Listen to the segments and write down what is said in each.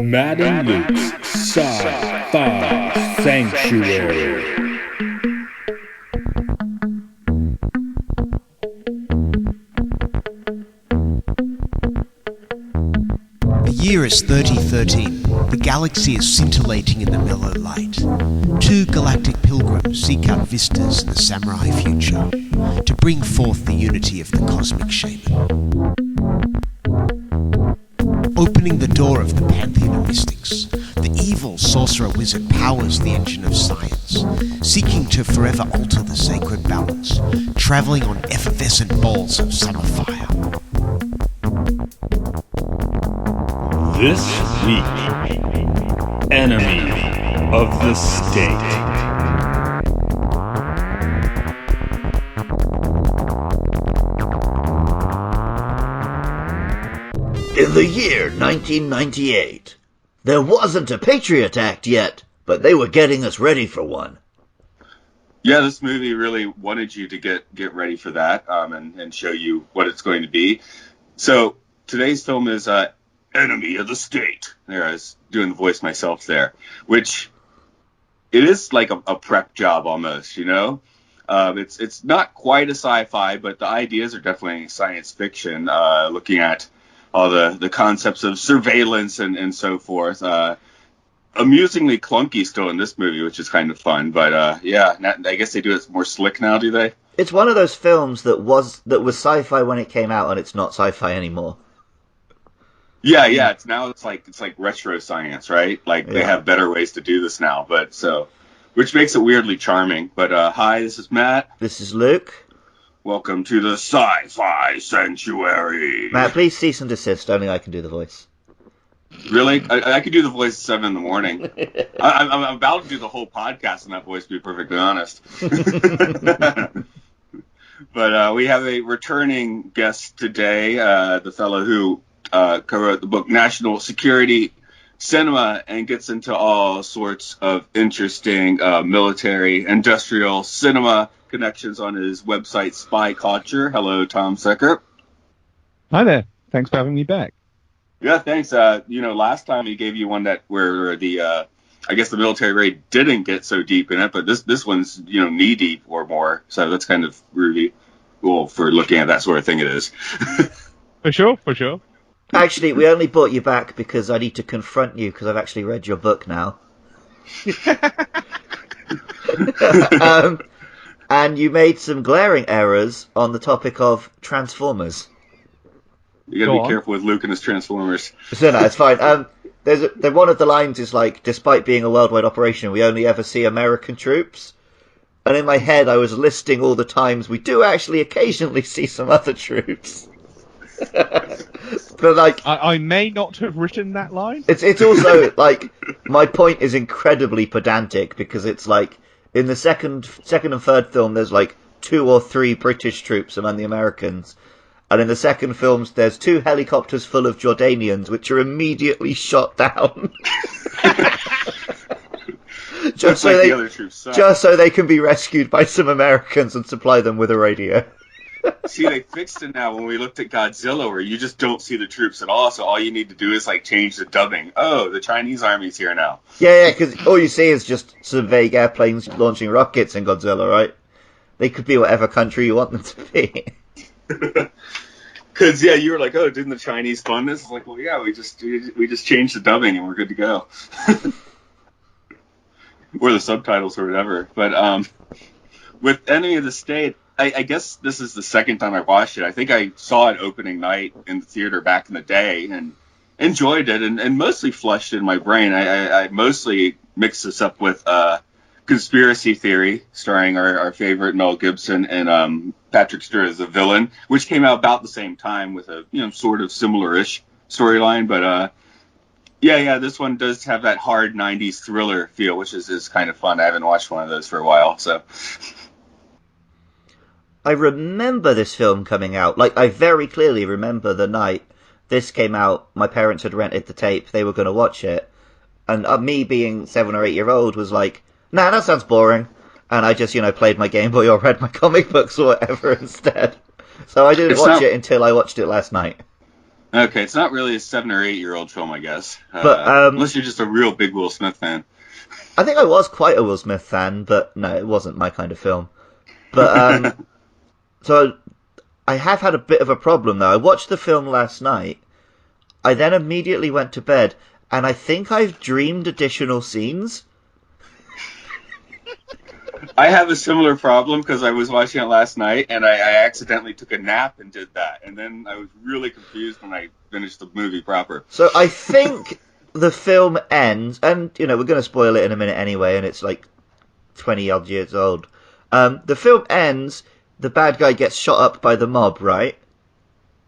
Matt and Luke's Sci-Fi Sanctuary. The year is 3013. The galaxy is scintillating in the mellow light. Two galactic pilgrims seek out vistas in the samurai future to bring forth the unity of the cosmic shaman. Opening the door of the pantheon of mystics, the evil sorcerer wizard powers the engine of science, seeking to forever alter the sacred balance, travelling on effervescent balls of summer fire. This week, Enemy of the State. In the year 1998, there wasn't a Patriot Act yet, but they were getting us ready for one. Yeah, this movie really wanted you to get ready for that and show you what it's going to be. So today's film is Enemy of the State. There, I was doing the voice myself there, which it is like a prep job almost, you know? It's not quite a sci-fi, but the ideas are definitely science fiction, looking at all the concepts of surveillance and so forth. Amusingly clunky still in this movie, which is kind of fun. But yeah, I guess they do it more slick now, do they? It's one of those films that was sci-fi when it came out, and it's not sci-fi anymore. Yeah. It's like retro science, right? Like they have better ways to do this now. But so, which makes it weirdly charming. But hi, this is Matt. This is Luke. Welcome to the Sci-Fi Sanctuary. Matt, please cease and desist. Only I can do the voice. Really? I could do the voice at 7 in the morning. I'm about to do the whole podcast in that voice, to be perfectly honest. But we have a returning guest today, the fellow who co-wrote the book National Security Cinema and gets into all sorts of interesting military, industrial cinema connections on his website, Spy Culture. Hello, Tom Secker. Hi there. Thanks for having me back. Yeah, thanks. Last time he gave you one where the I guess the military raid didn't get so deep in it, but this one's knee deep or more. So that's kind of really cool for looking at that sort of thing. It is. For sure. Actually, we only brought you back because I need to confront you because I've actually read your book now. And you made some glaring errors on the topic of Transformers. You gotta be careful with Luke and his Transformers. No, it's fine. One of the lines is like, despite being a worldwide operation, we only ever see American troops. And in my head, I was listing all the times we do actually occasionally see some other troops. But like, I may not have written that line. It's also like my point is incredibly pedantic because it's like in the second and third film there's like 2 or 3 British troops among the Americans, and in the second films there's 2 helicopters full of Jordanians which are immediately shot down. just so they can be rescued by some Americans and supply them with a radio. See, they fixed it now when we looked at Godzilla, where you just don't see the troops at all, so all you need to do is, like, change the dubbing. Oh, the Chinese army's here now. Yeah, because all you see is just some vague airplanes launching rockets in Godzilla, right? They could be whatever country you want them to be. Because, yeah, you were like, oh, didn't the Chinese fund this? It's like, well, yeah, we just changed the dubbing and we're good to go. Or the subtitles or whatever. But with Enemy of the State, I guess this is the second time I watched it. I think I saw it opening night in the theater back in the day and enjoyed it and mostly flushed it in my brain. I mostly mixed this up with Conspiracy Theory, starring our favorite Mel Gibson and Patrick Stewart as a villain, which came out about the same time with a sort of similar-ish storyline. But yeah, this one does have that hard 90s thriller feel, which is kind of fun. I haven't watched one of those for a while, so... I remember this film coming out. Like, I very clearly remember the night this came out. My parents had rented the tape. They were going to watch it. And me being 7 or 8 year old was like, nah, that sounds boring. And I just, played my Game Boy or read my comic books or whatever instead. So I didn't watch it until I watched it last night. Okay, it's not really a 7 or 8-year-old film, I guess. But, unless you're just a real big Will Smith fan. I think I was quite a Will Smith fan, but no, it wasn't my kind of film. But so I have had a bit of a problem though. I watched the film last night. I then immediately went to bed, and I think I've dreamed additional scenes. I have a similar problem because I was watching it last night and I accidentally took a nap and did that. And then I was really confused when I finished the movie proper. So I think the film ends, and we're going to spoil it in a minute anyway, and it's like 20 odd years old. The film ends, the bad guy gets shot up by the mob, right?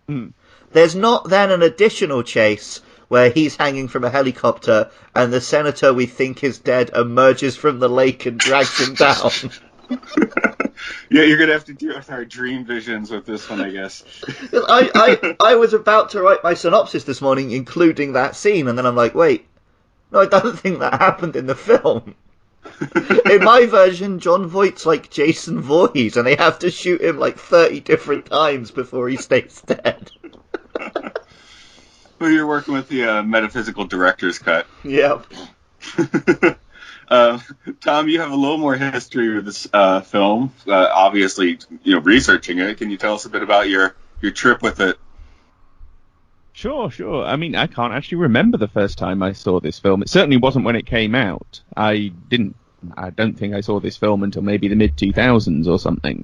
Mm. There's not then an additional chase where he's hanging from a helicopter and the senator we think is dead emerges from the lake and drags him down. Yeah, you're going to have to deal with our dream visions with this one, I guess. I was about to write my synopsis this morning, including that scene, and then I'm like, wait, no, I don't think that happened in the film. In my version, John Voight's like Jason Voorhees, and they have to shoot him like 30 different times before he stays dead. Well, you're working with the metaphysical director's cut. Yep. Tom, you have a little more history with this film. Obviously, researching it. Can you tell us a bit about your trip with it? Sure. I mean, I can't actually remember the first time I saw this film. It certainly wasn't when it came out. I don't think I saw this film until maybe the mid-2000s or something.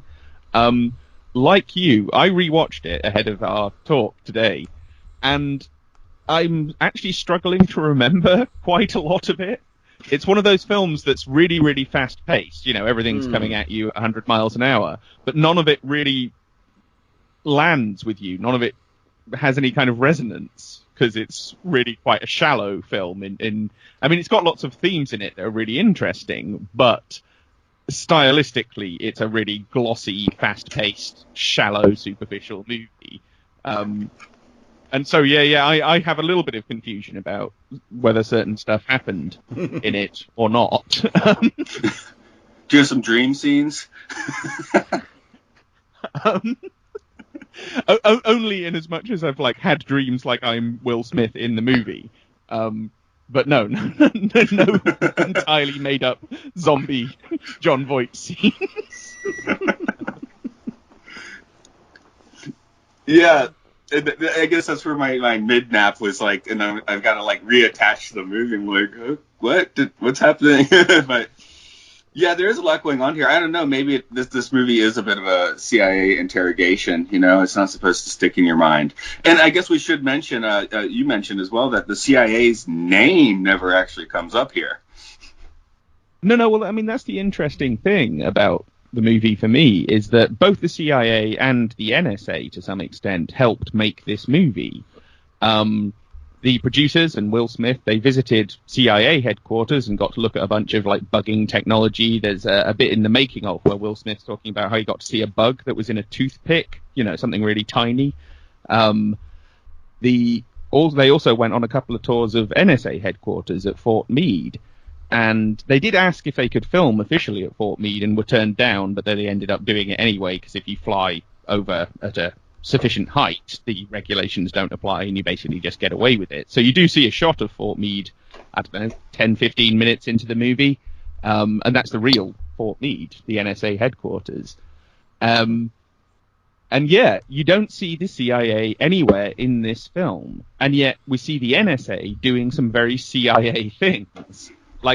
Like you, I rewatched it ahead of our talk today, and I'm actually struggling to remember quite a lot of it. It's one of those films that's really, really fast-paced. Everything's coming at you at 100 miles an hour, but none of it really lands with you. None of it has any kind of resonance, because it's really quite a shallow film. I mean, it's got lots of themes in it that are really interesting, but stylistically, it's a really glossy, fast-paced, shallow, superficial movie. And so, I have a little bit of confusion about whether certain stuff happened in it or not. Do you have some dream scenes? Only in as much as I've had dreams like I'm Will Smith in the movie. But no entirely made up zombie John Voight scenes. Yeah. I guess that's where my mid-nap was and I've got to reattach to the movie. I'm like, what's happening? But yeah, there is a lot going on here. I don't know. Maybe this movie is a bit of a CIA interrogation. It's not supposed to stick in your mind. And I guess we should mention, you mentioned as well, that the CIA's name never actually comes up here. No. Well, I mean, that's the interesting thing about the movie for me, is that both the CIA and the NSA, to some extent, helped make this movie. The producers and Will Smith, they visited CIA headquarters and got to look at a bunch of bugging technology. There's a bit in the making of where Will Smith's talking about how he got to see a bug that was in a toothpick, something really tiny. They also went on a couple of tours of NSA headquarters at Fort Meade. And they did ask if they could film officially at Fort Meade and were turned down, but then they ended up doing it anyway, because if you fly over at a sufficient height, the regulations don't apply and you basically just get away with it. So you do see a shot of Fort Meade, I don't know, 10, 15 minutes into the movie, and that's the real Fort Meade, the NSA headquarters. And yeah, you don't see the CIA anywhere in this film, and yet we see the NSA doing some very CIA things.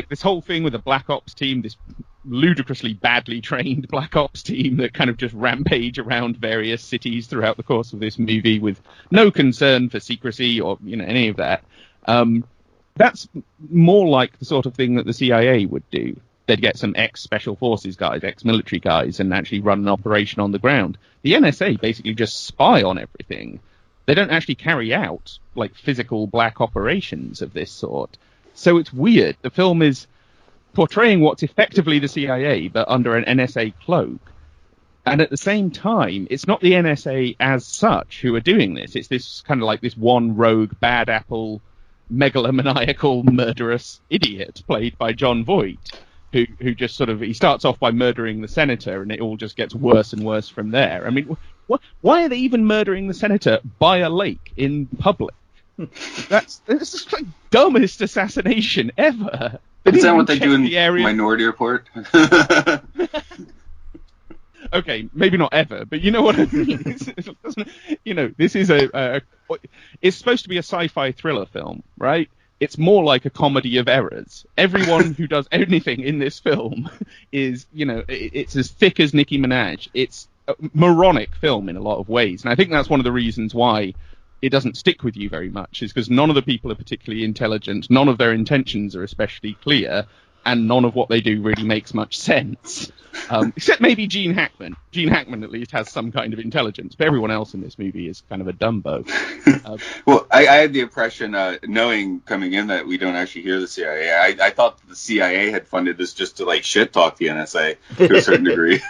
This whole thing with the Black Ops team, this ludicrously badly trained Black Ops team that kind of just rampage around various cities throughout the course of this movie with no concern for secrecy or any of that. That's more like the sort of thing that the CIA would do. They'd get some ex-special forces guys, ex-military guys, and actually run an operation on the ground. The NSA basically just spy on everything. They don't actually carry out physical black operations of this sort. So it's weird. The film is portraying what's effectively the CIA, but under an NSA cloak. And at the same time, it's not the NSA as such who are doing this. It's this kind of this one rogue, bad apple, megalomaniacal, murderous idiot played by John Voight, who just he starts off by murdering the senator, and it all just gets worse and worse from there. I mean, Why are they even murdering the senator by a lake in public? That's just like dumbest assassination ever. Is that what they do in the area? Minority Report? Okay, maybe not ever, but you know what I mean. This is it's supposed to be a sci-fi thriller film, right? It's more like a comedy of errors. Everyone who does anything in this film is, it's as thick as Nicki Minaj. It's a moronic film in a lot of ways, and I think that's one of the reasons why it doesn't stick with you very much, is because none of the people are particularly intelligent, none of their intentions are especially clear, and none of what they do really makes much sense. Except maybe Gene Hackman. Gene Hackman at least has some kind of intelligence, but everyone else in this movie is kind of a dumbo. Well, I had the impression, knowing coming in that we don't actually hear the CIA, I thought the CIA had funded this just to like shit talk the NSA to a certain degree.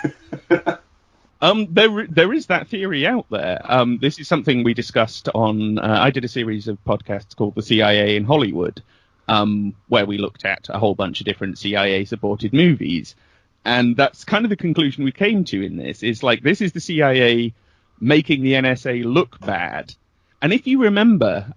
There is that theory out there. This is something we discussed on. I did a series of podcasts called The CIA in Hollywood, where we looked at a whole bunch of different CIA-supported movies. And that's kind of the conclusion we came to in this, is like, this is the CIA making the NSA look bad. And if you remember,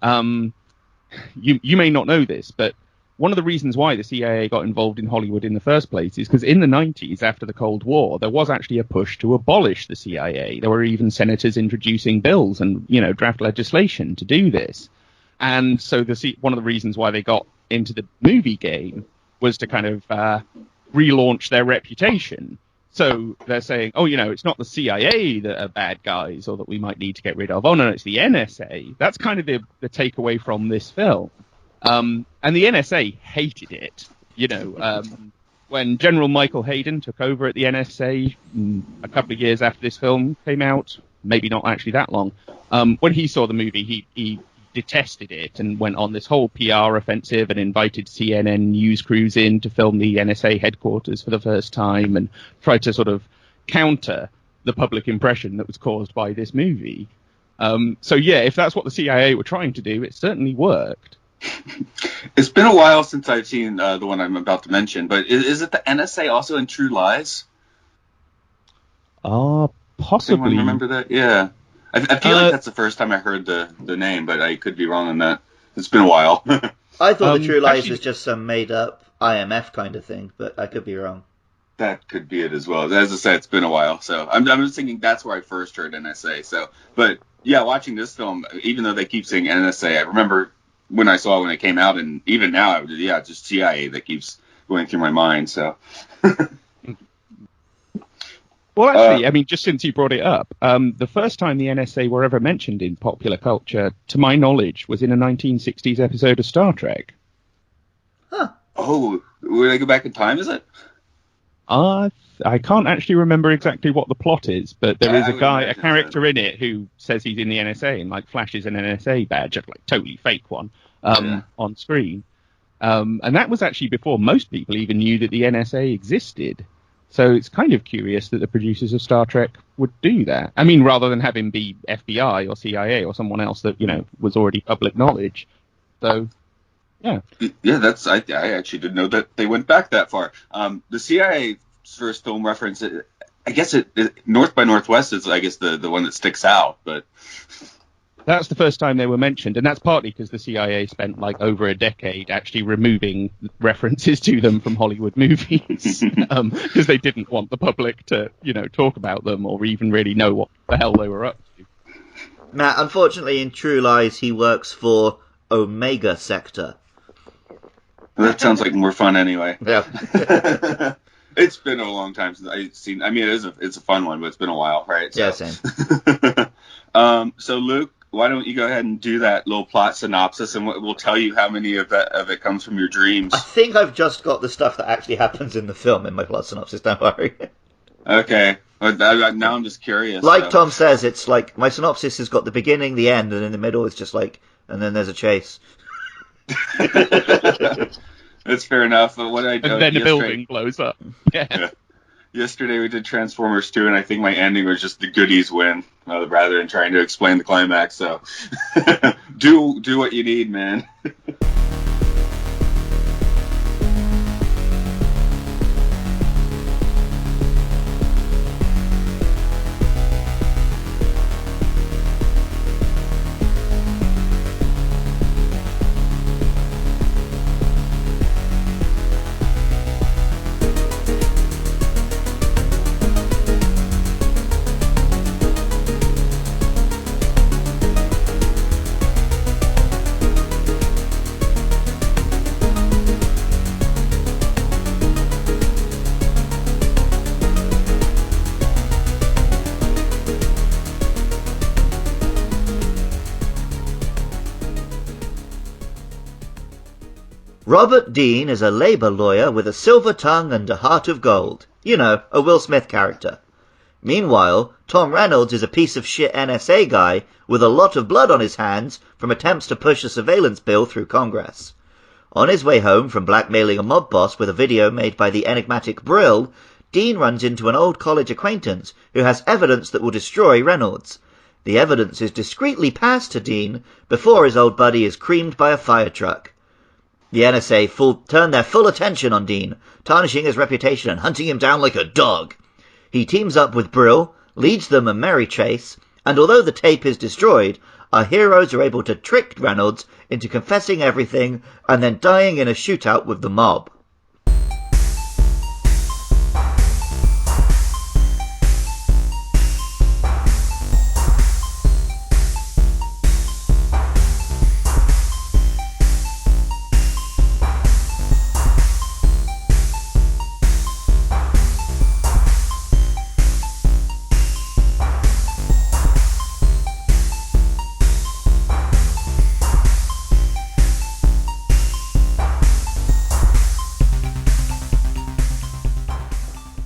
you may not know this, but one of the reasons why the CIA got involved in Hollywood in the first place is because in the 90s, after the Cold War, there was actually a push to abolish the CIA. There were even senators introducing bills and, draft legislation to do this. And so one of the reasons why they got into the movie game was to kind of relaunch their reputation. So they're saying, it's not the CIA that are bad guys or that we might need to get rid of. Oh, no, it's the NSA. That's kind of the takeaway from this film. And the NSA hated it. When General Michael Hayden took over at the NSA a couple of years after this film came out, maybe not actually that long, when he saw the movie, he detested it and went on this whole PR offensive and invited CNN news crews in to film the NSA headquarters for the first time and tried to sort of counter the public impression that was caused by this movie. If that's what the CIA were trying to do, it certainly worked. It's been a while since I've seen the one I'm about to mention, but is it the NSA also in True Lies? Possibly. Anyone remember that? Yeah. I feel like that's the first time I heard the name, but I could be wrong on that. It's been a while. I thought the True Lies was just some made-up IMF kind of thing, but I could be wrong. That could be it as well. As I said, it's been a while, so I'm just thinking that's where I first heard NSA. But yeah, watching this film, even though they keep saying NSA, I remember when I saw it when it came out, and even now, it's just CIA that keeps going through my mind. So. Well, actually, just since you brought it up, the first time the NSA were ever mentioned in popular culture, to my knowledge, was in a 1960s episode of Star Trek. Huh. Oh, will they go back in time, is it? I can't actually remember exactly what the plot is, but there is a character in it who says he's in the NSA and flashes an NSA badge, totally fake one, on screen. And that was actually before most people even knew that the NSA existed. So it's kind of curious that the producers of Star Trek would do that. Rather than have him be FBI or CIA or someone else that, was already public knowledge. So, yeah. Yeah, I actually didn't know that they went back that far. The CIA's first film reference, I guess North by Northwest is, I guess, the one that sticks out, but... That's the first time they were mentioned, and that's partly because the CIA spent over a decade actually removing references to them from Hollywood movies, because they didn't want the public to, talk about them or even really know what the hell they were up to. Matt, unfortunately, in True Lies, he works for Omega Sector. Well, that sounds like more fun anyway. Yeah. It's been a long time since I've seen. It's a fun one, but it's been a while, right? So. Yeah, same. So Luke, why don't you go ahead and do that little plot synopsis, and we'll tell you how many of it comes from your dreams. I think I've just got the stuff that actually happens in the film in my plot synopsis. Don't worry. Okay. Now I'm just curious. Tom says, it's my synopsis has got the beginning, the end, and in the middle it's just and then there's a chase. That's fair enough. But what and then the building blows up. Yeah. Yesterday we did Transformers 2, and I think my ending was just the goodies win, rather than trying to explain the climax. So, do what you need, man. Robert Dean is a Labour lawyer with a silver tongue and a heart of gold. You know, a Will Smith character. Meanwhile, Tom Reynolds is a piece of shit NSA guy with a lot of blood on his hands from attempts to push a surveillance bill through Congress. On his way home from blackmailing a mob boss with a video made by the enigmatic Brill, Dean runs into an old college acquaintance who has evidence that will destroy Reynolds. The evidence is discreetly passed to Dean before his old buddy is creamed by a fire truck. The NSA turn their full attention on Dean, tarnishing his reputation and hunting him down like a dog. He teams up with Brill, leads them a merry chase, and although the tape is destroyed, our heroes are able to trick Reynolds into confessing everything and then dying in a shootout with the mob.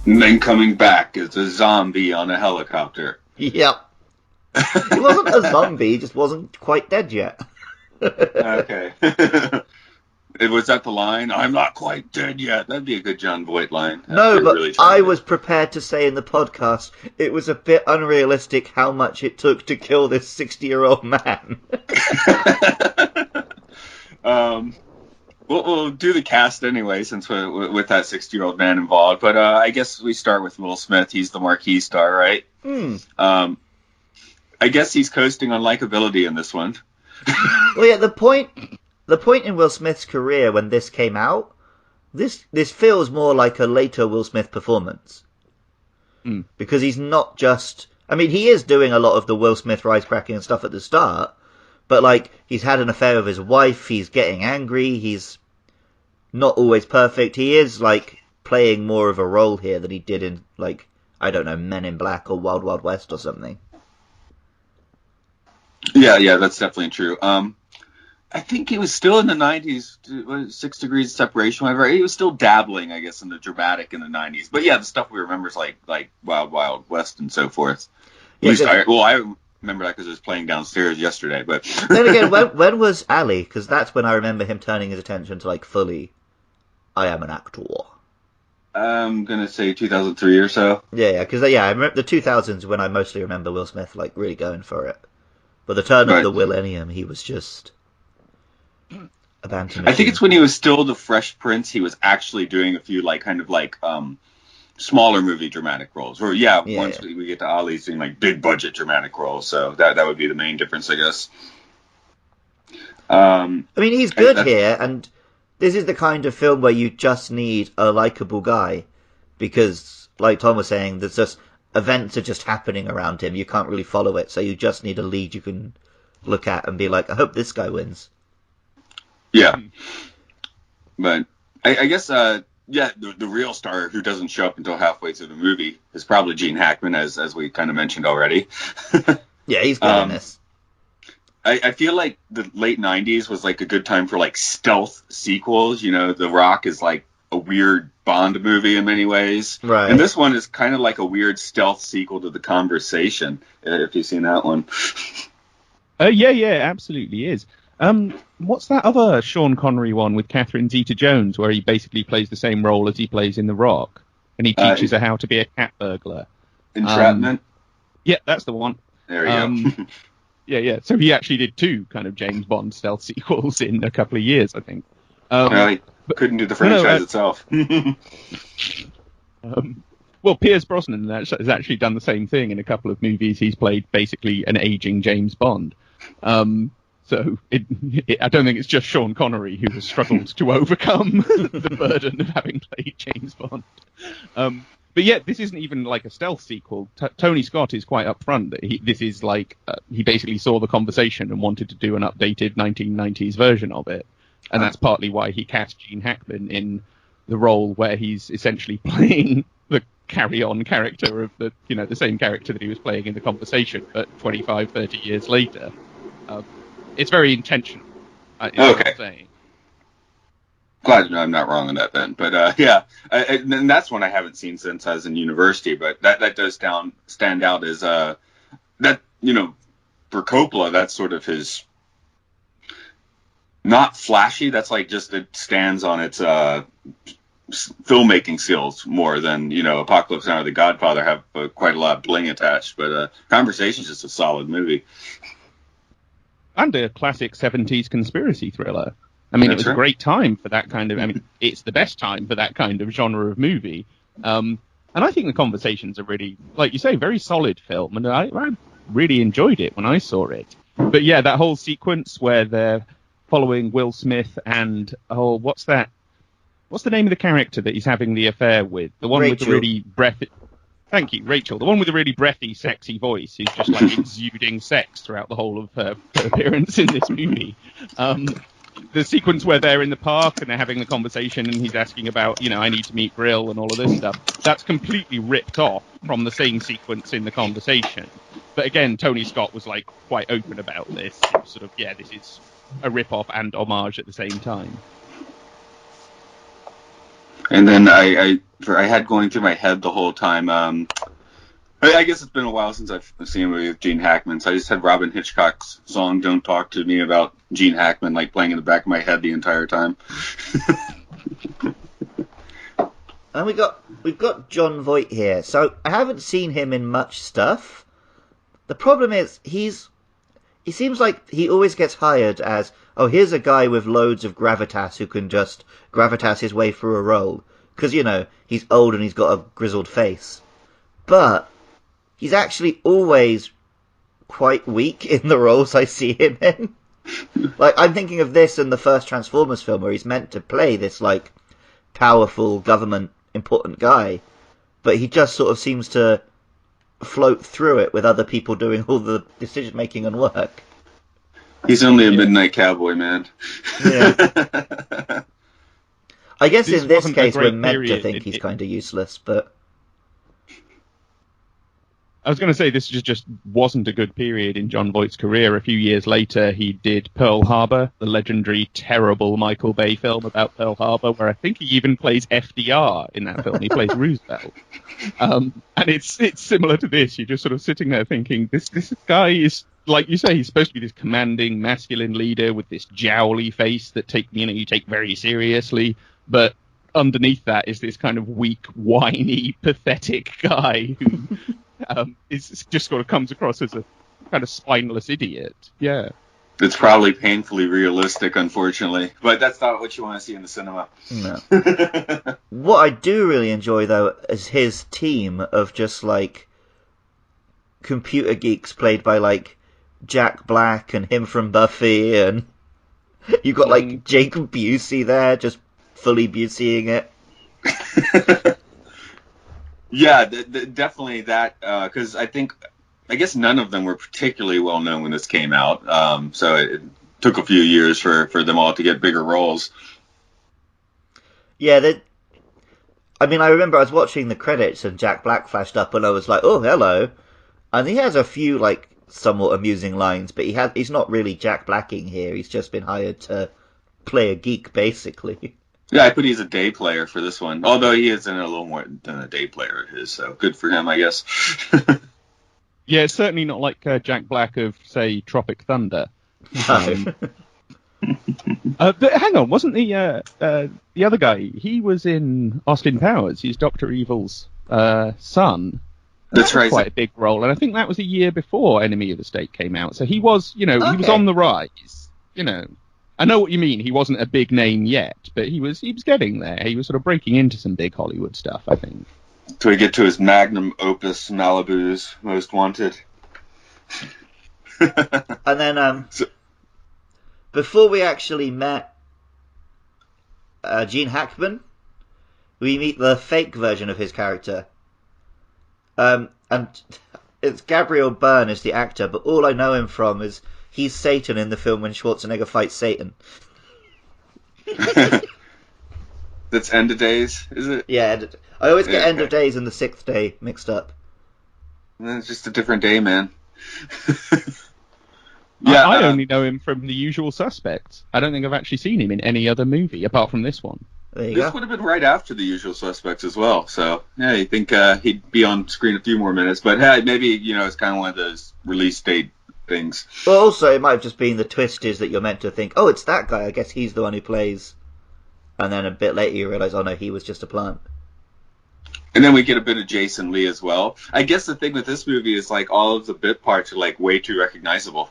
And then coming back as a zombie on a helicopter. Yep. He wasn't a zombie, he just wasn't quite dead yet. Okay. Was that the line? I'm not quite dead yet. That'd be a good John Voight line. No, but I was prepared to say in the podcast it was a bit unrealistic how much it took to kill this 60-year-old man. We'll do the cast anyway, since we're with that 60-year-old man involved. But I guess we start with Will Smith. He's the marquee star, right? I guess he's coasting on likability in this one. Well, yeah, the point in Will Smith's career when this came out, this feels more like a later Will Smith performance. Because he's not just... I mean, he is doing a lot of the Will Smith wisecracking and stuff at the start, but, like, he's had an affair with his wife, he's getting angry, he's not always perfect. He is, like, playing more of a role here than he did in, like, I don't know, Men in Black or Wild Wild West or something. Yeah, that's definitely true. I think he was still in the 90s, 6 Degrees of Separation, whatever. He was still dabbling, I guess, in the dramatic in the 90s. But, yeah, the stuff we remember is, like Wild Wild West and so forth. At least I remember that because it was playing downstairs yesterday. But then again, when was Ali? Because that's when I remember him turning his attention to, like, fully, I am an actor. I'm going to say 2003 or so. Yeah, because, I remember the 2000s when I mostly remember Will Smith, like, really going for it. But the turn of the millennium, he was just a banter machine. I think it's when he was still the Fresh Prince, he was actually doing a few, like, kind of like, smaller movie dramatic roles. Or once we get to Ali, seeing like big budget dramatic roles, so that would be the main difference, I guess. I mean, he's good here, and this is the kind of film where you just need a likable guy, because, like Tom was saying, there's just events are just happening around him. You can't really follow it, so you just need a lead you can look at and be like, I hope this guy wins. Yeah, but I guess. The real star who doesn't show up until halfway through the movie is probably Gene Hackman, as we kind of mentioned already. Yeah, he's good in this. I feel like the late 90s was like a good time for like stealth sequels. You know, The Rock is like a weird Bond movie in many ways. Right. And this one is kind of like a weird stealth sequel to The Conversation, if you've seen that one. Yeah, absolutely is. What's that other Sean Connery one with Catherine Zeta-Jones, where he basically plays the same role as he plays in The Rock, and he teaches her how to be a cat burglar? Entrapment? Yeah, that's the one. There you go. Yeah. So he actually did 2 kind of James Bond stealth sequels in a couple of years, I think. He couldn't do the franchise itself. Well, Pierce Brosnan has actually done the same thing in a couple of movies. He's played basically an aging James Bond. So I don't think it's just Sean Connery who has struggled to overcome the burden of having played James Bond. But yet, this isn't even like a stealth sequel. Tony Scott is quite upfront that this is like he basically saw The Conversation and wanted to do an updated 1990s version of it, and that's partly why he cast Gene Hackman in the role where he's essentially playing the carry-on character of the same character that he was playing in The Conversation, but 25, 30 years later. It's very intentional. Is what I'm saying. Glad to know I'm not wrong on that then. But and that's one I haven't seen since I was in university. But that does stand out as that, for Coppola, that's sort of his, not flashy. That's like just it stands on its filmmaking skills more than Apocalypse Now or The Godfather have quite a lot of bling attached. But Conversation's just a solid movie. And a classic 70s conspiracy thriller. I mean, it was a great time for that kind of... I mean, it's the best time for that kind of genre of movie. And I think The Conversation's a really, like you say, very solid film. And I really enjoyed it when I saw it. But yeah, that whole sequence where they're following Will Smith and... Oh, what's that? What's the name of the character that he's having the affair with? The one Rachel. with the really breathy... Thank you, Rachel. The one with the really breathy, sexy voice is just like exuding sex throughout the whole of her appearance in this movie. The sequence where they're in the park and they're having the conversation and he's asking about, I need to meet Brill and all of this stuff, that's completely ripped off from the same sequence in The Conversation. But again, Tony Scott was like quite open about this. It was sort of, this is a rip-off and homage at the same time. And then I had going through my head the whole time. I guess it's been a while since I've seen a movie with Gene Hackman, so I just had Robin Hitchcock's song "Don't Talk to Me" about Gene Hackman like playing in the back of my head the entire time. And we've got John Voight here. So I haven't seen him in much stuff. The problem is he seems like he always gets hired as, here's a guy with loads of gravitas who can just gravitas his way through a role. Because, he's old and he's got a grizzled face. But he's actually always quite weak in the roles I see him in. Like, I'm thinking of this and the first Transformers film where he's meant to play this, like, powerful government important guy. But he just sort of seems to float through it with other people doing all the decision making and work. He's only a midnight cowboy, man. Yeah. I guess in this case we're meant to think he's kind of useless, but... I was going to say this just wasn't a good period in John Voight's career. A few years later, he did Pearl Harbor, the legendary, terrible Michael Bay film about Pearl Harbor, where I think he even plays FDR in that film. He plays Roosevelt. And it's similar to this. You're just sort of sitting there thinking, this guy is, like you say, he's supposed to be this commanding, masculine leader with this jowly face that you take very seriously. But underneath that is this kind of weak, whiny, pathetic guy who... it's just sort of comes across as a kind of spineless idiot. Yeah. It's probably painfully realistic, unfortunately. But that's not what you want to see in the cinema. No. What I do really enjoy, though, is his team of just, like, computer geeks played by, like, Jack Black and him from Buffy, and you've got, like, Jacob Busey there, just fully Buseying it. Yeah, definitely that, because I guess none of them were particularly well known when this came out, so it took a few years for them all to get bigger roles. Yeah, I remember I was watching the credits and Jack Black flashed up and I was like, oh, hello. And he has a few, like, somewhat amusing lines, but he's not really Jack Blacking here, he's just been hired to play a geek, basically. Yeah, I put he's a day player for this one. Although he is in a little more than a day player of his, so good for him, I guess. Yeah, it's certainly not like Jack Black of, say, Tropic Thunder. No. But hang on, wasn't the other guy? He was in Austin Powers. He's Dr. Evil's son. That's right. Quite a big role, and I think that was a year before Enemy of the State came out. So he was, he was on the rise. I know what you mean. He wasn't a big name yet, but he was getting there. He was sort of breaking into some big Hollywood stuff, I think. Till he get to his magnum opus, Malibu's Most Wanted. And then, before we actually met Gene Hackman, we meet the fake version of his character. And it's Gabriel Byrne is the actor, but all I know him from is he's Satan in the film when Schwarzenegger fights Satan. That's End of Days, is it? Yeah, I always get End of Days and The Sixth Day mixed up. It's just a different day, man. Yeah, I only know him from The Usual Suspects. I don't think I've actually seen him in any other movie apart from this one. There you this go. would have been right after The Usual Suspects as well. So, yeah, you think he'd be on screen a few more minutes. But, hey, maybe, it's kind of one of those release date things. Well, also, it might have just been the twist is that you're meant to think, oh, it's that guy. I guess he's the one who plays. And then a bit later you realise, oh, no, he was just a plant. And then we get a bit of Jason Lee as well. I guess the thing with this movie is, like, all of the bit parts are, like, way too recognizable.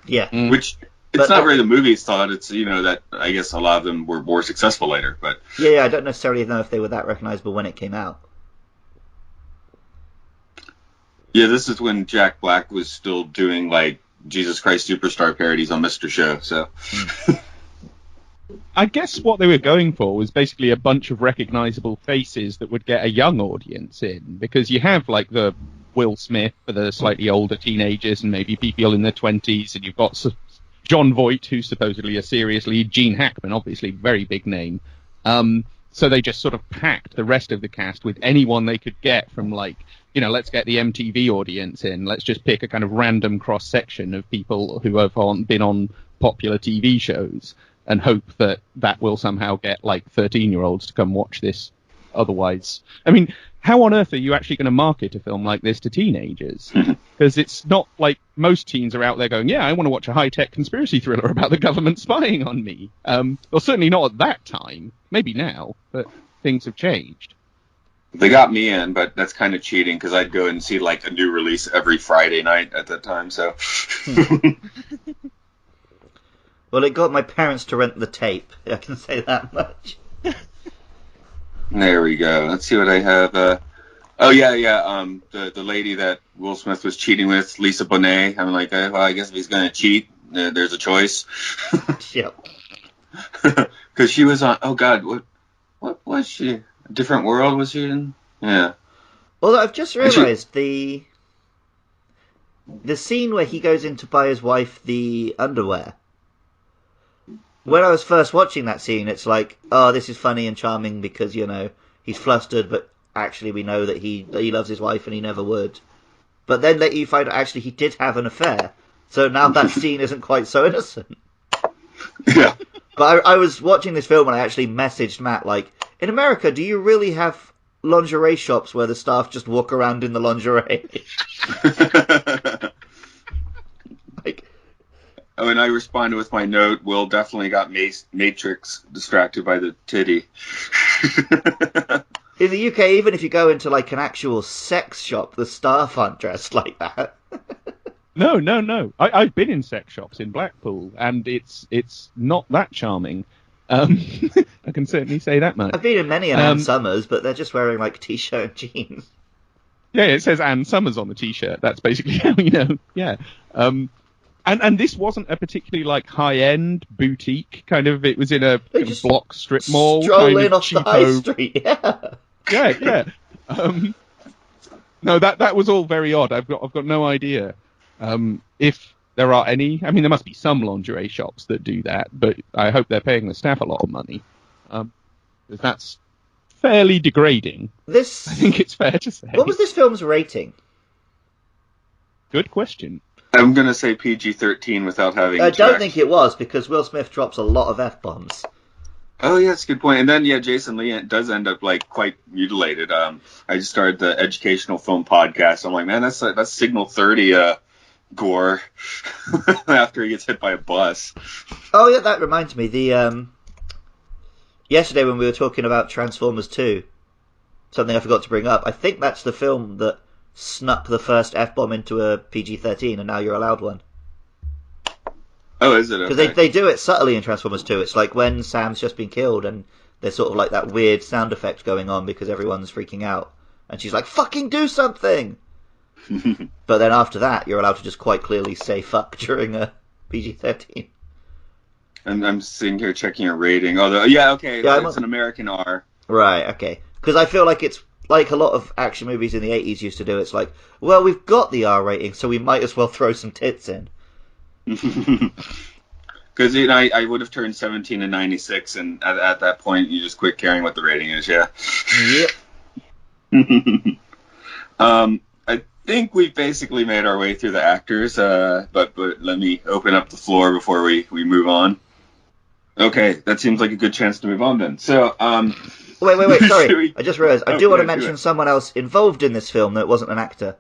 Yeah. Which, it's not really the movie's thought. It's, that I guess a lot of them were more successful later. But Yeah, I don't necessarily know if they were that recognizable when it came out. yeah, this is when Jack Black was still doing, like, Jesus Christ Superstar parodies on Mr. Show, so... I guess what they were going for was basically a bunch of recognizable faces that would get a young audience in, because you have like the Will Smith for the slightly older teenagers and maybe people in their 20s, and you've got John Voight, who's supposedly a serious lead, Gene Hackman, obviously very big name. So they just sort of packed the rest of the cast with anyone they could get from like, let's get the MTV audience in. Let's just pick a kind of random cross section of people who have been on popular TV shows, and hope that will somehow get, like, 13-year-olds to come watch this otherwise. I mean, how on earth are you actually going to market a film like this to teenagers? Because it's not like most teens are out there going, yeah, I want to watch a high-tech conspiracy thriller about the government spying on me. Well, certainly not at that time. Maybe now, but things have changed. They got me in, but that's kind of cheating, because I'd go and see, like, a new release every Friday night at that time, so... Well, it got my parents to rent the tape. I can say that much. There we go. Let's see what I have. The lady that Will Smith was cheating with, Lisa Bonet. I'm like, well, I guess if he's going to cheat, there's a choice. Yep. Because she was on, oh God, what was she? A Different World was she in? Yeah. Well, I've just realised the scene where he goes in to buy his wife the underwear. When I was first watching that scene, it's like, oh, this is funny and charming because, he's flustered, but actually we know that he loves his wife and he never would. But then later you find out actually he did have an affair. So now that scene isn't quite so innocent. Yeah. But I was watching this film and I actually messaged Matt, like, in America, do you really have lingerie shops where the staff just walk around in the lingerie? Like... When I responded with my note, Will definitely got Matrix distracted by the titty. In the UK, even if you go into like an actual sex shop, the staff aren't dressed like that. No. I've been in sex shops in Blackpool, and it's not that charming. I can certainly say that much. I've been in many Ann Summers, but they're just wearing like t-shirt and jeans. Yeah, it says Ann Summers on the t-shirt. That's basically how you know. Yeah. And this wasn't a particularly like high-end boutique kind of. It was in a kind of block strip mall. Stroll kind in of off the high street. Yeah. Yeah. No, that was all very odd. I've got no idea if there are any. I mean, there must be some lingerie shops that do that, but I hope they're paying the staff a lot of money. Because that's fairly degrading. I think it's fair to say. What was this film's rating? Good question. I'm going to say PG-13 without having I don't checked. think it was, because Will Smith drops a lot of F-bombs. Oh, yeah, that's a good point. And then, Jason Lee does end up, like, quite mutilated. I just started the educational film podcast. I'm like, man, that's Signal 30 gore after he gets hit by a bus. Oh, yeah, that reminds me. Yesterday when we were talking about Transformers 2, something I forgot to bring up, I think that's the film that snuck the first F-bomb into a PG-13, and now you're allowed one. Oh, is it? Because Okay. they do it subtly in Transformers 2. It's like when Sam's just been killed, and there's sort of like that weird sound effect going on because everyone's freaking out. And she's like, fucking do something! But then after that, you're allowed to just quite clearly say fuck during a PG-13. And I'm sitting here checking a rating. Although, yeah, okay, Yeah, it's an American R. Right, okay. Because I feel like it's like a lot of action movies in the 80s used to do. It's like, well, we've got the R rating, so we might as well throw some tits in. Because I would have turned 17 in 96, and at that point, you just quit caring what the rating is, yeah. Yep. think we've basically made our way through the actors, but let me open up the floor before we move on. Okay, that seems like a good chance to move on then. So, Wait, sorry. I just realised, I do want to do mention it. someone else involved in this film that wasn't an actor.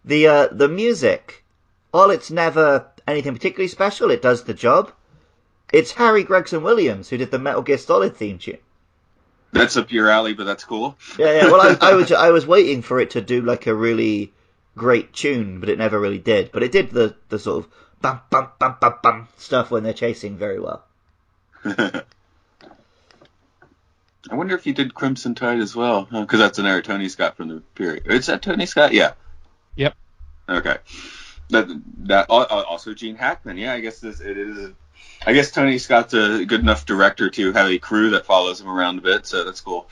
The music, while it's never anything particularly special, it does the job. It's Harry Gregson Williams who did the Metal Gear Solid theme tune. That's up your alley, but that's cool. Yeah. Well, I was waiting for it to do like a really great tune, but it never really did. But it did the sort of bum bum bum bum bum stuff when they're chasing very well. I wonder if he did Crimson Tide as well, because that's an era Tony Scott from the period. Is that Tony Scott? Yeah. Yep. Okay. That also Gene Hackman. Yeah, I guess it is. I guess Tony Scott's a good enough director to have a crew that follows him around a bit, so that's cool.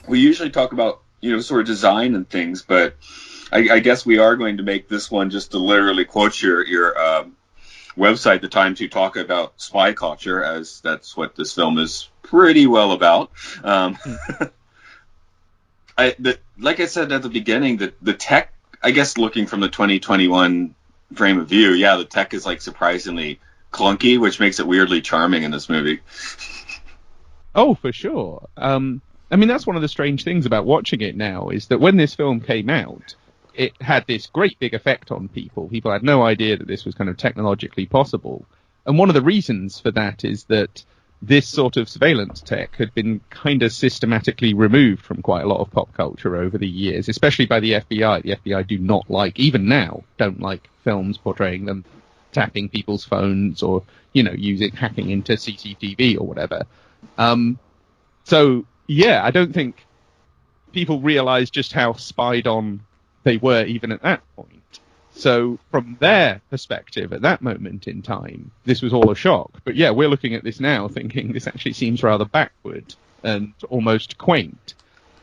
We usually talk about, sort of design and things, but I guess we are going to make this one just to literally quote your website, The Time to talk about spy culture, as that's what this film is pretty well about. Like I said at the beginning, the tech, I guess looking from the 2021 frame of view, the tech is like surprisingly clunky, which makes it weirdly charming in this movie. Oh, for sure. I mean, that's one of the strange things about watching it now, is that when this film came out, it had this great big effect on people. People had no idea that this was kind of technologically possible. And one of the reasons for that is that this sort of surveillance tech had been kind of systematically removed from quite a lot of pop culture over the years, especially by the FBI. The FBI do not like, even now, don't like films portraying them tapping people's phones or, using hacking into CCTV or whatever. I don't think people realize just how spied on they were even at that point. So from their perspective at that moment in time, this was all a shock. But we're looking at this now thinking this actually seems rather backward and almost quaint.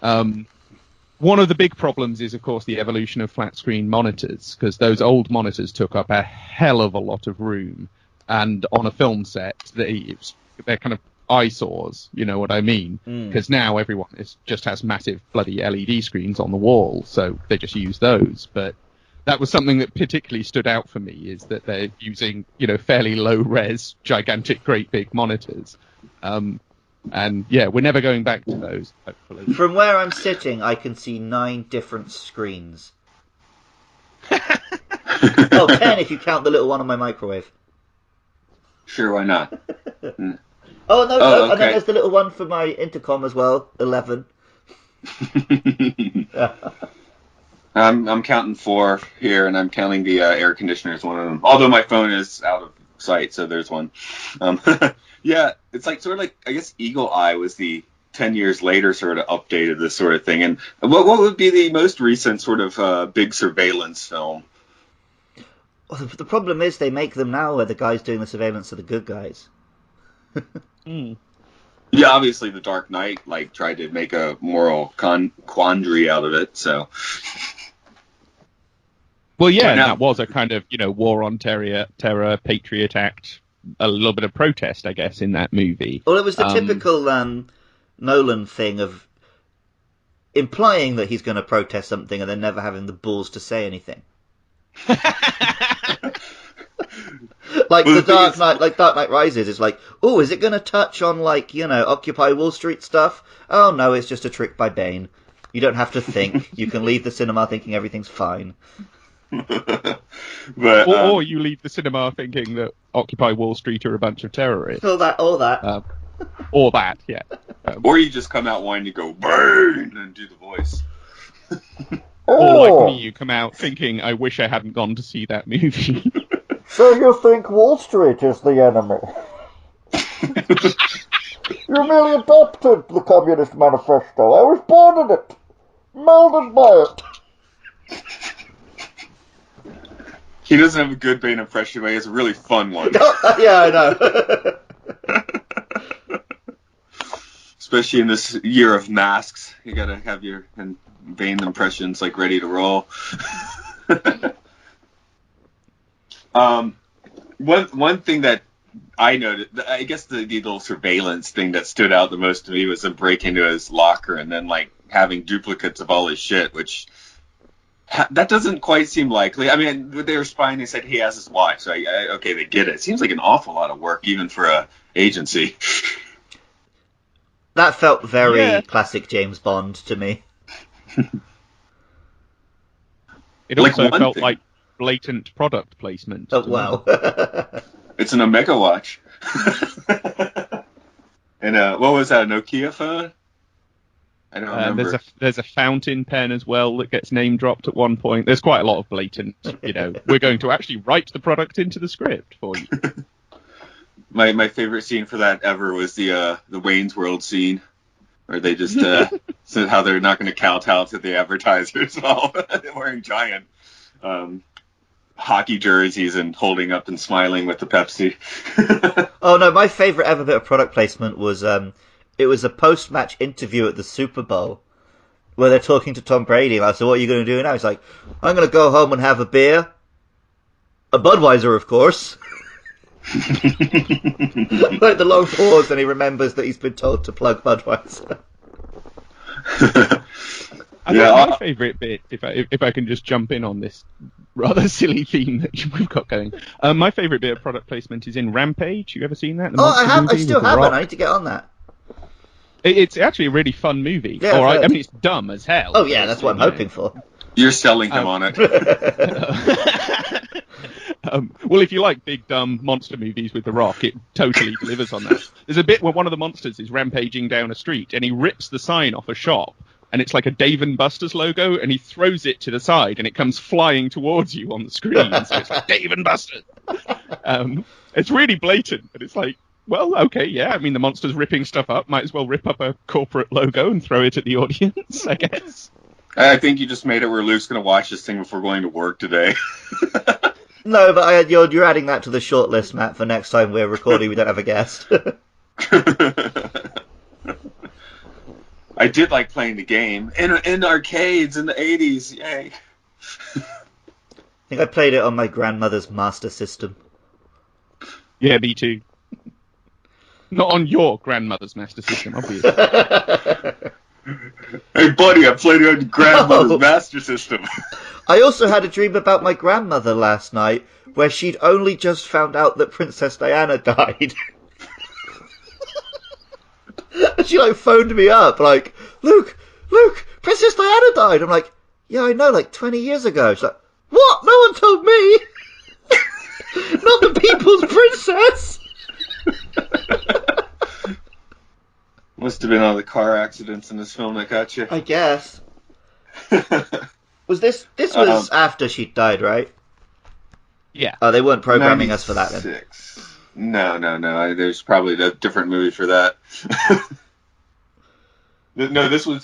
One of the big problems is, of course, the evolution of flat screen monitors, because those old monitors took up a hell of a lot of room. And on a film set, they're kind of eyesores, you know what I mean? Because now everyone just has massive bloody LED screens on the wall, so they just use those. But that was something that particularly stood out for me, is that they're using, fairly low-res, gigantic, great big monitors. We're never going back to those, hopefully. From where I'm sitting, I can see 9 different screens. 10 if you count the little one on my microwave. Sure, why not? Oh, no, okay. And then there's the little one for my intercom as well, 11. I'm counting 4 here, and I'm counting the air conditioner as one of them. Although my phone is out of sight, so there's one. It's like sort of like, I guess Eagle Eye was the 10 years later sort of updated this sort of thing. And what would be the most recent sort of big surveillance film? Well, the problem is they make them now where the guys doing the surveillance are the good guys. Yeah, obviously the Dark Knight tried to make a moral quandary out of it, so. Well, and that was a kind of, war on terror, Patriot Act, a little bit of protest, I guess, in that movie. Well, it was the typical Nolan thing of implying that he's going to protest something and then never having the balls to say anything. Dark Knight Rises is like, oh, is it going to touch on Occupy Wall Street stuff? Oh no, it's just a trick by Bane. You don't have to think. You can leave the cinema thinking everything's fine. But, or you leave the cinema thinking that Occupy Wall Street are a bunch of terrorists. Or that. Or that, yeah. Or you just come out wanting to go Bane and do the voice. Or like me, you come out thinking, I wish I hadn't gone to see that movie. So you think Wall Street is the enemy? You merely adopted the Communist Manifesto. I was born in it. Molded by it. He doesn't have a good Bane impression, but he has a really fun one. Yeah, I know. Especially in this year of masks, you gotta have your Bane impressions like ready to roll. One thing that I noticed, I guess the little surveillance thing that stood out the most to me was him break into his locker and then like having duplicates of all his shit, which that doesn't quite seem likely. I mean, when they were spying, they said he has his watch. So okay, they get it. It seems like an awful lot of work, even for a agency. That felt very classic James Bond to me. It also felt like blatant product placement. Oh, wow. It's an Omega watch. And what was that, a Nokia phone? I don't remember. There's a fountain pen as well that gets name dropped at one point. There's quite a lot of blatant, we're going to actually write the product into the script for you. My favorite scene for that ever was the Wayne's World scene, where they just said how they're not going to kowtow to the advertisers while wearing giant hockey jerseys and holding up and smiling with the Pepsi. Oh no, my favorite ever bit of product placement was it was a post-match interview at the Super Bowl where they're talking to Tom Brady. And I said, "What are you going to do now?" He's like, "I'm going to go home and have a beer, a Budweiser, of course." Like the long pause, and he remembers that he's been told to plug Budweiser. I think my favourite bit, if I can just jump in on this rather silly theme that we've got going, my favourite bit of product placement is in Rampage. You ever seen that? I have. I still haven't. I need to get on that. It's actually a really fun movie. Yeah, I mean, it's dumb as hell. Oh yeah, that's what I'm hoping for. You're selling him on it. Well, if you like big, dumb monster movies with The Rock, it totally delivers on that. There's a bit where one of the monsters is rampaging down a street, and he rips the sign off a shop, and it's like a Dave & Buster's logo, and he throws it to the side, and it comes flying towards you on the screen. So it's like, Dave & Buster's! It's really blatant, but it's like, well, okay, yeah, I mean, the monster's ripping stuff up, might as well rip up a corporate logo and throw it at the audience, I guess. I think you just made it where Luke's going to watch this thing before going to work today. No, but you're adding that to the short list, Matt, for next time we're recording. We don't have a guest. I did like playing the game in arcades in the 80s. Yay! I think I played it on my grandmother's Master System. Yeah, me too. Not on your grandmother's Master System, obviously. Hey, buddy, I played it on your grandmother's Master System. I also had a dream about my grandmother last night, where she'd only just found out that Princess Diana died. And she phoned me up like, Luke, Princess Diana died. I'm like, yeah, I know, 20 years ago. She's like, what? No one told me. Not the people's princess. Must have been all the car accidents in this film that got you. I guess. Was this was after she died, right? Yeah. Oh, they weren't programming us for that then. No. There's probably a different movie for that. No, this one,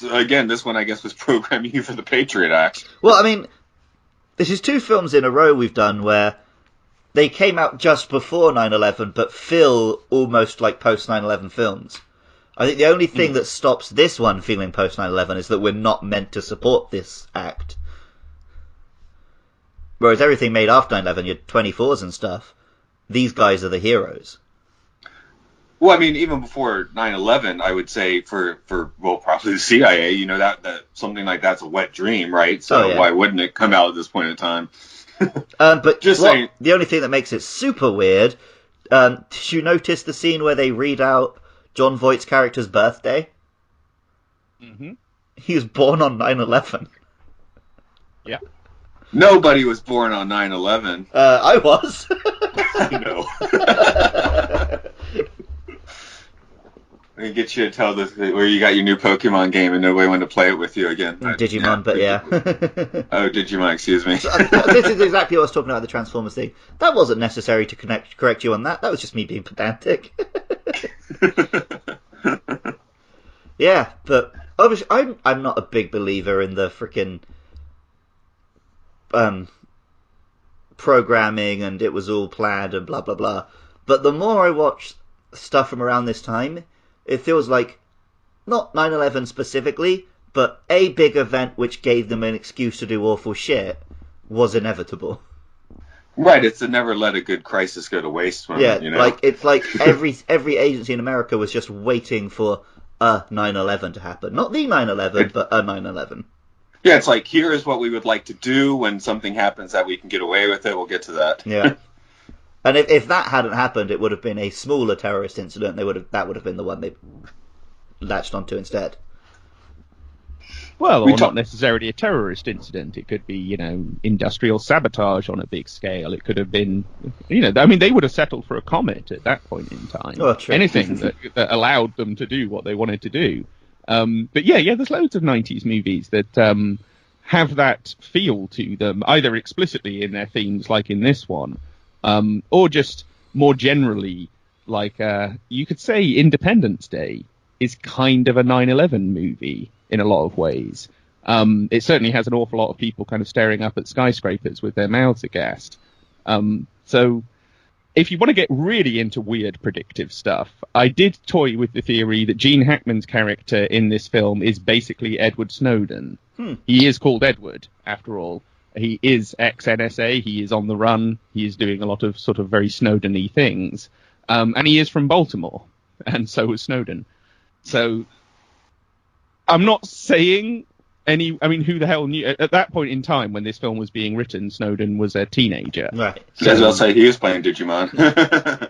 I guess, was programming you for the Patriot Act. Well, I mean, this is 2 films in a row we've done where they came out just before 9/11, but feel almost like post 9/11 films. I think the only thing that stops this one feeling post 9/11 is that we're not meant to support this act. Whereas everything made after 9/11, your 24s and stuff, these guys are the heroes. Well, I mean, even before 9/11, I would say for probably the CIA, that something like that's a wet dream, right? So why wouldn't it come out at this point in time? But just saying. The only thing that makes it super weird, did you notice the scene where they read out John Voight's character's birthday? Mm-hmm. He was born on 9/11. Yeah. Nobody was born on 9/11. I was. I know. I get you to tell this where you got your new Pokemon game and nobody wanted to play it with you again. Digimon, but yeah. Oh, Digimon, excuse me. So, this is exactly what I was talking about, the Transformers thing. That wasn't necessary to correct you on that. That was just me being pedantic. Yeah, but obviously I'm not a big believer in the freaking programming and it was all planned and blah blah blah. But the more I watch stuff from around this time, it feels like not 9/11 specifically, but a big event which gave them an excuse to do awful shit was inevitable. Right, it's a never let a good crisis go to waste moment, Yeah, you know? like it's like every agency in America was just waiting for a 9/11 to happen. Not the 9/11, but a 9/11. Yeah, it's like, here is what we would like to do when something happens that we can get away with it. We'll get to that. Yeah. And if that hadn't happened, it would have been a smaller terrorist incident. That would have been the one they latched onto instead. Well, or not necessarily a terrorist incident. It could be, industrial sabotage on a big scale. It could have been, they would have settled for a comet at that point in time. Oh, true. Anything that allowed them to do what they wanted to do. But yeah, there's loads of 90s movies that have that feel to them, either explicitly in their themes, like in this one, or just more generally, like you could say Independence Day is kind of a 9/11 movie in a lot of ways. It certainly has an awful lot of people kind of staring up at skyscrapers with their mouths aghast. So if you want to get really into weird predictive stuff, I did toy with the theory that Gene Hackman's character in this film is basically Edward Snowden. He is called Edward, after all. He is ex-NSA, he is on the run, he is doing a lot of sort of very Snowden-y things. And he is from Baltimore, and so is Snowden. So I'm not saying who the hell knew? At that point in time, when this film was being written, Snowden was a teenager. Right. As well say he was playing Digimon.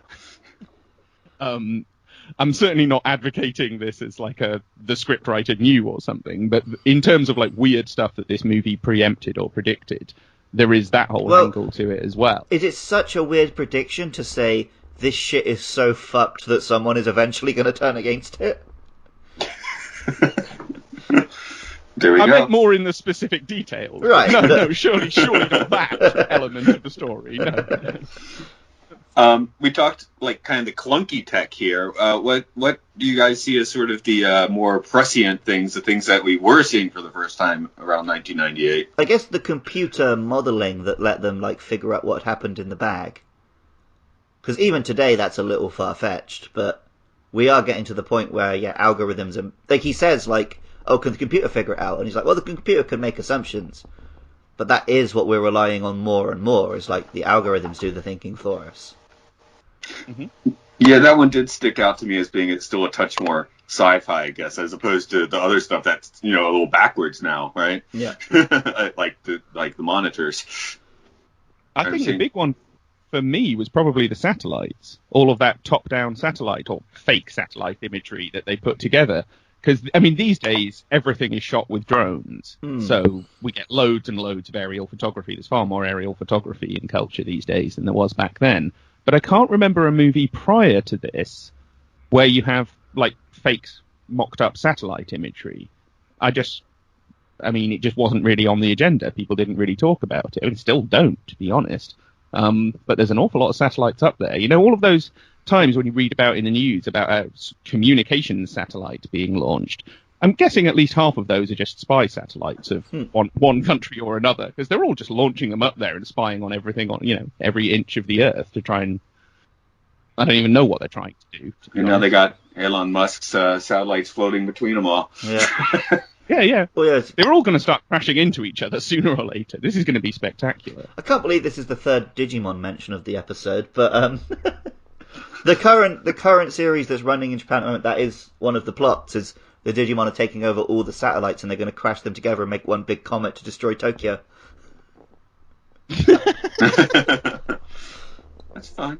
I'm certainly not advocating this as like the scriptwriter knew or something, but in terms of like weird stuff that this movie preempted or predicted, there is that whole angle to it as well. Is it such a weird prediction to say this shit is so fucked that someone is eventually going to turn against it? There we I go. meant more in the specific details. Right. No, surely not that element of the story. No. We talked like kind of the clunky tech here. What do you guys see as sort of the more prescient things, the things that we were seeing for the first time around 1998? I guess the computer modelling that let them like figure out what happened in the bag. Because even today that's a little far-fetched, but we are getting to the point where, algorithms are... Like he says, like, oh, can the computer figure it out? And he's like, well, the computer can make assumptions. But that is what we're relying on more and more, is like the algorithms do the thinking for us. Mm-hmm. Yeah, that one did stick out to me as being still a touch more sci-fi, I guess, as opposed to the other stuff that's, a little backwards now, right? Yeah. like the monitors. I think the big one for me was probably the satellites. All of that top-down satellite or fake satellite imagery that they put together. Because, these days, everything is shot with drones. So we get loads and loads of aerial photography. There's far more aerial photography in culture these days than there was back then. But I can't remember a movie prior to this where you have, like, fake mocked-up satellite imagery. It just wasn't really on the agenda. People didn't really talk about it. And still don't, to be honest. But there's an awful lot of satellites up there. All of those times when you read about in the news about a communications satellite being launched, I'm guessing at least half of those are just spy satellites of one country or another, because they're all just launching them up there and spying on everything on, every inch of the earth to try and... I don't even know what they're trying to do. And now they got Elon Musk's satellites floating between them all. Yeah. Yeah. Well, yeah. They're all going to start crashing into each other sooner or later. This is going to be spectacular. I can't believe this is the third Digimon mention of the episode, but the current series that's running in Japan at the moment, that is one of the plots, is the Digimon are taking over all the satellites and they're going to crash them together and make one big comet to destroy Tokyo. That's fun.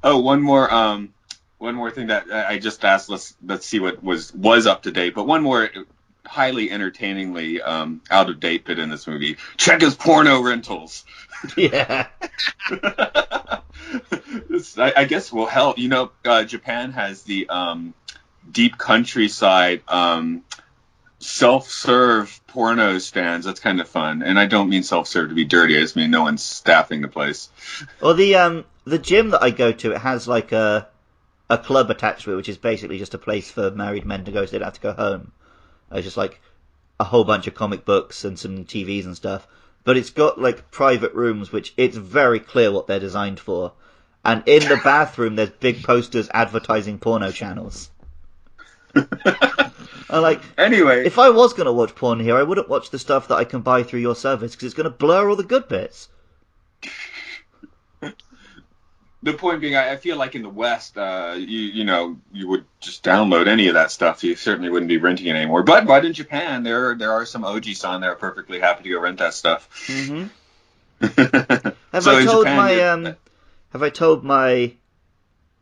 Oh, one more thing that I just asked. Let's see what was up to date. But one more highly entertainingly out of date bit in this movie. Check his porno rentals. Yeah. I guess. Well, hell, Japan has the deep countryside self-serve porno stands. That's kind of fun. And I don't mean self-serve to be dirty. I just mean no one's staffing the place. Well, the gym that I go to, it has like a a club attached to it, which is basically just a place for married men to go so they don't have to go home. It's just like a whole bunch of comic books and some TVs and stuff. But it's got like private rooms, which it's very clear what they're designed for. And in the bathroom, there's big posters advertising porno channels. And like, Anyway, if I was going to watch porn here, I wouldn't watch the stuff that I can buy through your service because it's going to blur all the good bits. the point being, I feel like in the West, you would just download any of that stuff. You certainly wouldn't be renting it anymore. But in Japan, there are some OGs on there perfectly happy to go rent that stuff. Mm-hmm. Have So I told my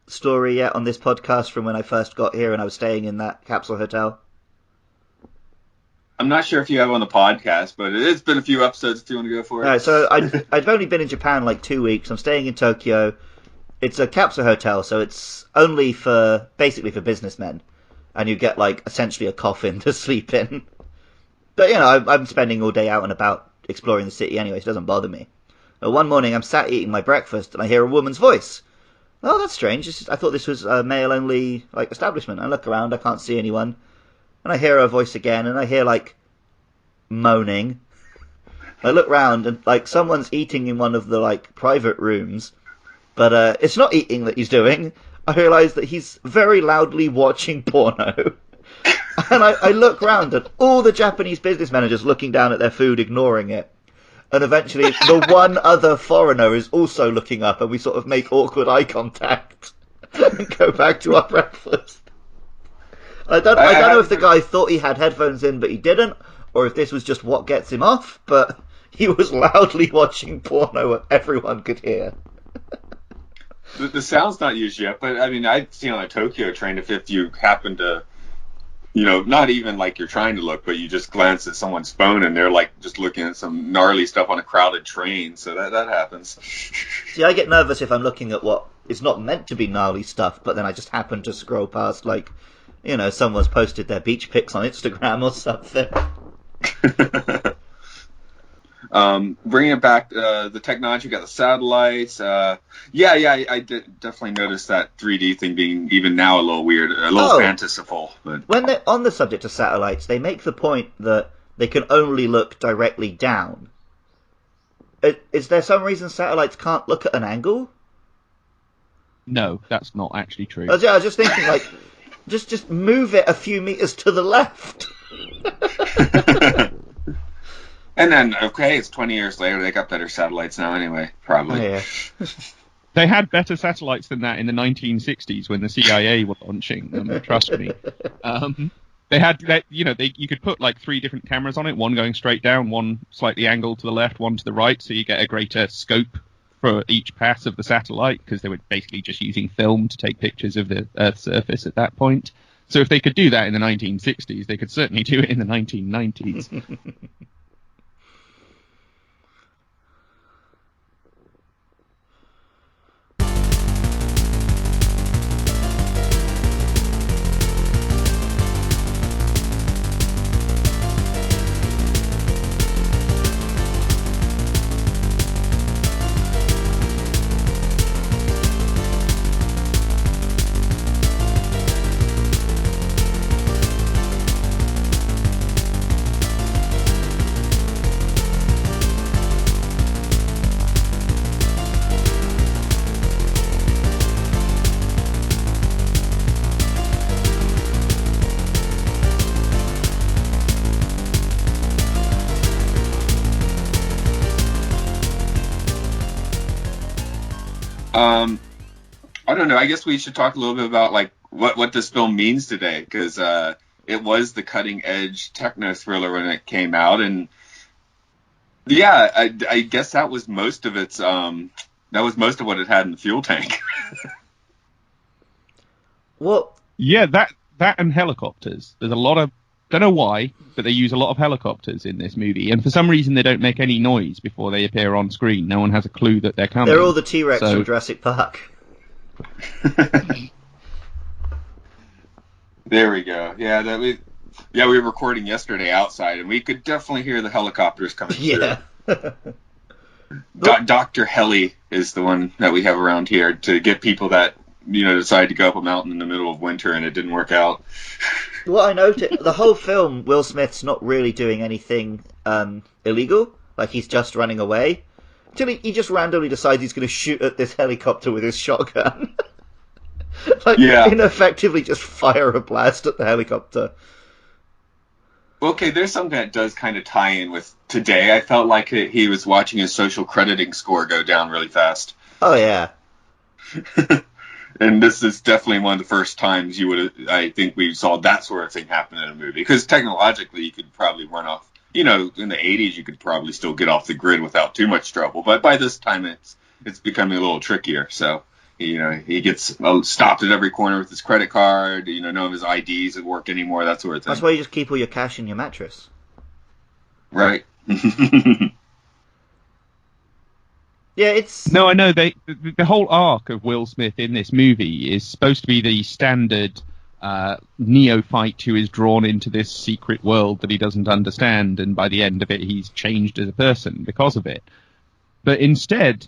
story yet on this podcast from when I first got here and I was staying in that capsule hotel? I'm not sure if you have on the podcast, but it's been a few episodes if you want to go for it. All right, so I've only been in Japan like 2 weeks. I'm staying in Tokyo. It's a capsule hotel, so it's only basically for businessmen, and you get like essentially a coffin to sleep in. But I'm spending all day out and about exploring the city anyway, so it doesn't bother me. But one morning I'm sat eating my breakfast and I hear a woman's voice. Oh, that's strange. I thought this was a male-only like establishment. I look around, I can't see anyone. And I hear her voice again, and I hear, like, moaning. I look round, and, like, someone's eating in one of the, like, private rooms. But it's not eating that he's doing. I realise that he's very loudly watching porno. And I look round, and all the Japanese businessmen are just looking down at their food, ignoring it. And eventually, the one other foreigner is also looking up, and we sort of make awkward eye contact and go back to our breakfast. I don't know if the guy thought he had headphones in, but he didn't, or if this was just what gets him off, but he was loudly watching porno and everyone could hear. The sound's not used yet, but I mean, I've seen on a Tokyo train if you happen to, not even like you're trying to look, but you just glance at someone's phone and they're like just looking at some gnarly stuff on a crowded train, so that happens. See, I get nervous if I'm looking at what is not meant to be gnarly stuff, but then I just happen to scroll past, like, someone's posted their beach pics on Instagram or something. Bringing it back, the technology, got the satellites. I definitely noticed that 3D thing being even now a little weird, a little fanciful. But when they're on the subject of satellites, they make the point that they can only look directly down. Is there some reason satellites can't look at an angle? No, that's not actually true. I was just thinking, like, just move it a few meters to the left. And then, okay, it's 20 years later, they got better satellites now anyway, probably. Oh, yeah. They had better satellites than that in the 1960s when the CIA were launching them, trust me. They had, you could put like 3 different cameras on it, one going straight down, one slightly angled to the left, one to the right, so you get a greater scope for each pass of the satellite, because they were basically just using film to take pictures of the Earth's surface at that point. So if they could do that in the 1960s, they could certainly do it in the 1990s. I don't know. I guess we should talk a little bit about like what this film means today, because it was the cutting edge techno thriller when it came out, and yeah, I guess that was most of its that was most of what it had in the fuel tank. Well, yeah, that and helicopters. There's a lot of, don't know why, but they use a lot of helicopters in this movie, and for some reason they don't make any noise before they appear on screen. No one has a clue that they're coming. They're all the T-Rex from Jurassic Park. There we go. Yeah, we were recording yesterday outside, and we could definitely hear the helicopters coming through. Dr. Heli is the one that we have around here to get people that decided to go up a mountain in the middle of winter and it didn't work out. What I noticed, the whole film, Will Smith's not really doing anything illegal. Like, he's just running away. Until he just randomly decides he's going to shoot at this helicopter with his shotgun. Ineffectively just fire a blast at the helicopter. Okay, there's something that does kind of tie in with today. I felt like he was watching his social crediting score go down really fast. Oh, yeah. And this is definitely one of the first times I think we saw that sort of thing happen in a movie. Because technologically, you could probably run off, in the 80s, you could probably still get off the grid without too much trouble. But by this time, it's becoming a little trickier. So, he gets stopped at every corner with his credit card. None of his IDs would work anymore, that sort of thing. That's why you just keep all your cash in your mattress. Right. Yeah, it's... No, I know. The whole arc of Will Smith in this movie is supposed to be the standard neophyte who is drawn into this secret world that he doesn't understand, and by the end of it, he's changed as a person because of it. But instead,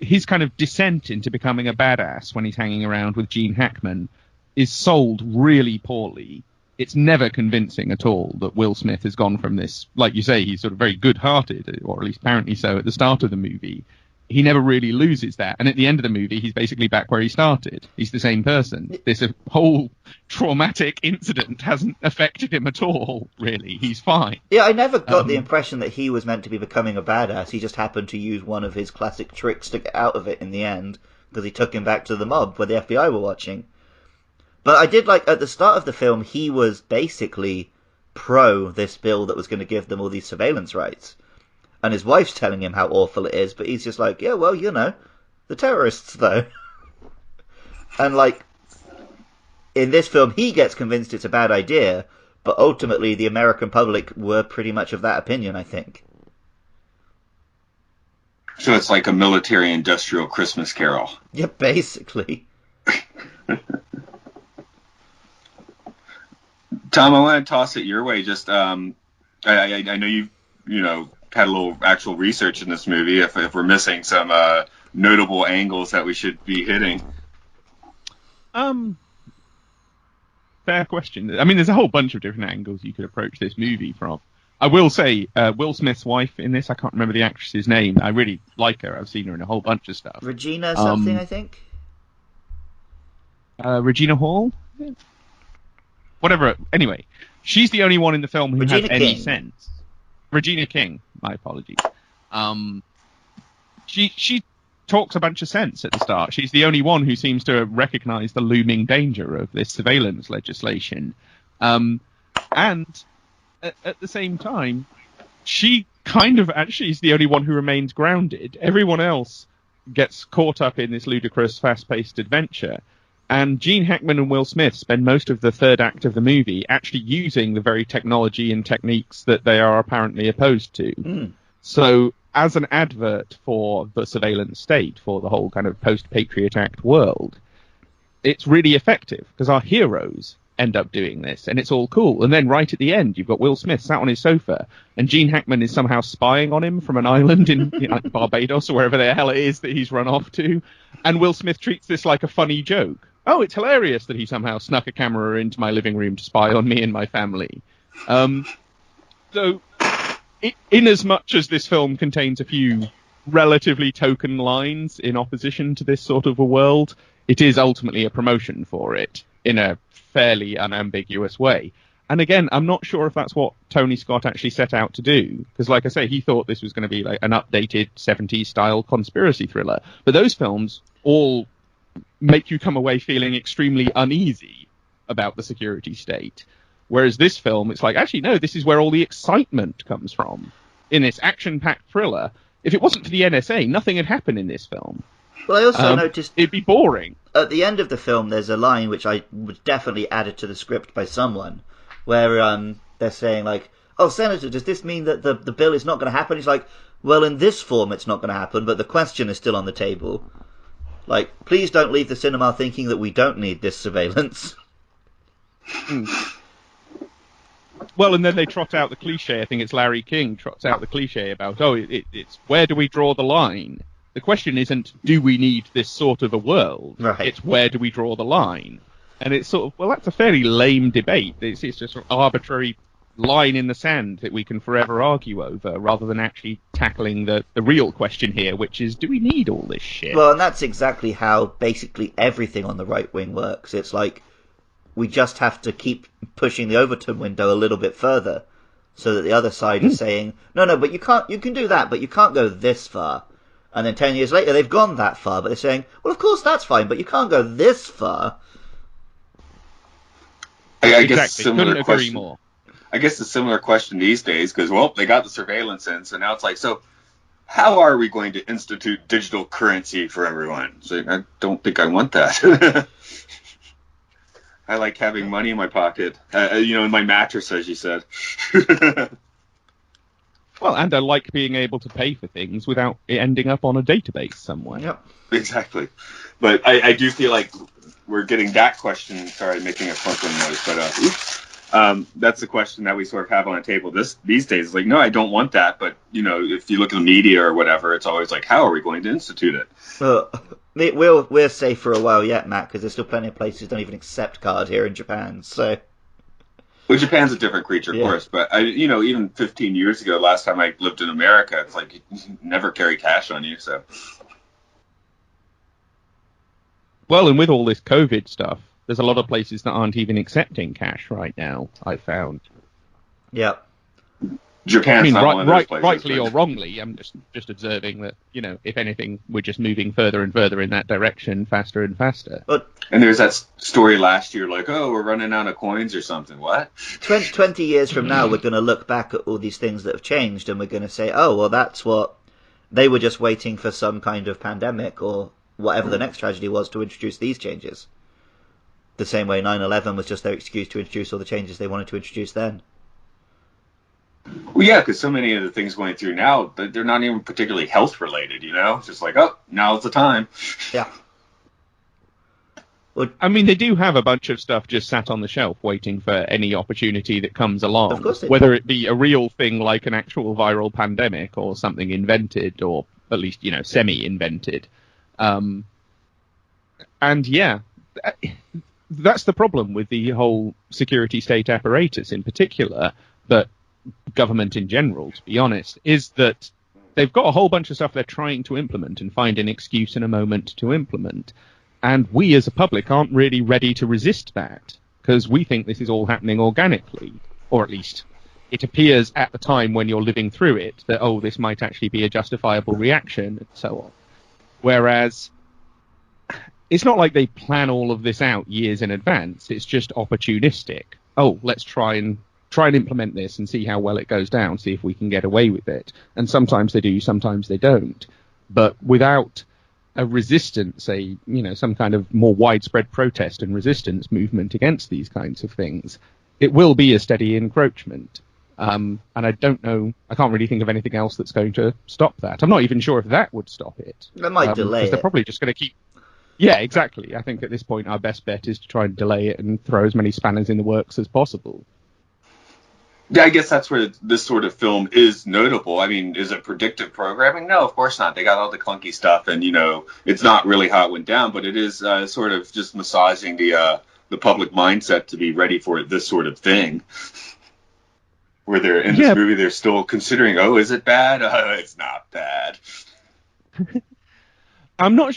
his kind of descent into becoming a badass when he's hanging around with Gene Hackman is sold really poorly. It's never convincing at all that Will Smith has gone from this, like you say, he's sort of very good-hearted, or at least apparently so at the start of the movie. He never really loses that. And at the end of the movie, he's basically back where he started. He's the same person. This whole traumatic incident hasn't affected him at all, really. He's fine. Yeah, I never got the impression that he was meant to be becoming a badass. He just happened to use one of his classic tricks to get out of it in the end, because he took him back to the mob where the FBI were watching. But I did like, at the start of the film, he was basically pro this bill that was going to give them all these surveillance rights. And his wife's telling him how awful it is, but he's just like, yeah, well, the terrorists, though. And, in this film, he gets convinced it's a bad idea, but ultimately the American public were pretty much of that opinion, I think. So it's like a military-industrial Christmas Carol. Yeah, basically. Tom, I want to toss it your way. Just, I know you've, had a little actual research in this movie. If we're missing some notable angles that we should be hitting. Fair question. I mean, there's a whole bunch of different angles you could approach this movie from. I will say, Will Smith's wife in this, I can't remember the actress's name. I really like her. I've seen her in a whole bunch of stuff. Regina something, I think. Regina Hall? Whatever. Anyway, she's the only one in the film who has any sense. Regina King. My apologies. She talks a bunch of sense at the start. She's the only one who seems to recognize the looming danger of this surveillance legislation. And at the same time, she kind of actually is the only one who remains grounded. Everyone else gets caught up in this ludicrous, fast-paced adventure. And Gene Hackman and Will Smith spend most of the third act of the movie actually using the very technology and techniques that they are apparently opposed to. Mm. So, as an advert for the surveillance state, for the whole kind of post-Patriot Act world, it's really effective, because our heroes end up doing this, and it's all cool. And then right at the end, you've got Will Smith sat on his sofa, and Gene Hackman is somehow spying on him from an island in Barbados, or wherever the hell it is that he's run off to, and Will Smith treats this like a funny joke. Oh, it's hilarious that he somehow snuck a camera into my living room to spy on me and my family. So, in as much as this film contains a few relatively token lines in opposition to this sort of a world, it is ultimately a promotion for it in a fairly unambiguous way. And again, I'm not sure if that's what Tony Scott actually set out to do, because like I say, he thought this was going to be like an updated 70s style conspiracy thriller. But those films all make you come away feeling extremely uneasy about the security state. Whereas this film, it's like, actually, no, this is where all the excitement comes from. In this action-packed thriller, if it wasn't for the NSA, nothing had happened in this film. Well, I also noticed... It'd be boring. At the end of the film, there's a line which I was definitely added to the script by someone, where they're saying, like, oh, Senator, does this mean that the bill is not going to happen? He's like, well, in this form it's not going to happen, but the question is still on the table. Like, please don't leave the cinema thinking that we don't need this surveillance. Well, and then they trot out the cliche. I think it's Larry King trots out the cliche about, it's where do we draw the line? The question isn't, do we need this sort of a world? Right. It's where do we draw the line? And it's sort of, well, that's a fairly lame debate. It's just an arbitrary line in the sand that we can forever argue over, rather than actually tackling the real question here, which is, do we need all this shit? Well, and that's exactly how basically everything on the right wing works. It's like, we just have to keep pushing the Overton window a little bit further, so that the other side is saying, no, but you can do that, but you can't go this far. And then 10 years later, they've gone that far, but they're saying, well, of course that's fine, but you can't go this far. I guess similar Couldn't question. agree more. I guess the similar question these days, because, well, they got the surveillance in, so now it's like, so how are we going to institute digital currency for everyone? So I don't think I want that. I like having money in my pocket, in my mattress, as you said. Well, and I like being able to pay for things without it ending up on a database somewhere. Yep. Exactly. But I do feel like we're getting that question. Sorry, making a crunkling noise, but that's the question that we sort of have on the table these days. It's like, no, I don't want that. But, if you look at the media or whatever, it's always like, how are we going to institute it? We're safe for a while yet, Matt, because there's still plenty of places that don't even accept card here in Japan. So, well, Japan's a different creature, of course. But even 15 years ago, last time I lived in America, it's like you never carry cash on you. So, well, and with all this COVID stuff, there's a lot of places that aren't even accepting cash right now, I've found. Yeah. Japan's not one of those places. Rightly or wrongly, I'm just observing that, if anything, we're just moving further and further in that direction, faster and faster. And there's that story last year, like, oh, we're running out of coins or something. What? 20 years from now, we're going to look back at all these things that have changed, and we're going to say, oh, well, that's what... They were just waiting for some kind of pandemic or whatever the next tragedy was to introduce these changes. The same way 9/11 was just their excuse to introduce all the changes they wanted to introduce then. Well, yeah, because so many of the things going through now, they're not even particularly health related, It's just like, oh, now's the time. Yeah. Well, I mean, they do have a bunch of stuff just sat on the shelf waiting for any opportunity that comes along. Of course they whether do. It be a real thing like an actual viral pandemic or something invented or at least, semi-invented. And yeah, that's the problem with the whole security state apparatus in particular, but government in general, to be honest, is that they've got a whole bunch of stuff they're trying to implement and find an excuse and a moment to implement. And we as a public aren't really ready to resist that because we think this is all happening organically, or at least it appears at the time when you're living through it that, oh, this might actually be a justifiable reaction and so on. Whereas it's not like they plan all of this out years in advance. It's just opportunistic. Oh, let's try and implement this and see how well it goes down, see if we can get away with it. And sometimes they do, sometimes they don't. But without a resistance, some kind of more widespread protest and resistance movement against these kinds of things, it will be a steady encroachment. And I don't know, I can't really think of anything else that's going to stop that. I'm not even sure if that would stop it. That might delay it. They're probably just going to keep... Yeah, exactly. I think at this point our best bet is to try and delay it and throw as many spanners in the works as possible. Yeah, I guess that's where this sort of film is notable. I mean, is it predictive programming? No, of course not. They got all the clunky stuff, and it's not really how it went down, but it is sort of just massaging the public mindset to be ready for this sort of thing. Where they're in this movie, they're still considering, oh, is it bad? It's not bad. I'm not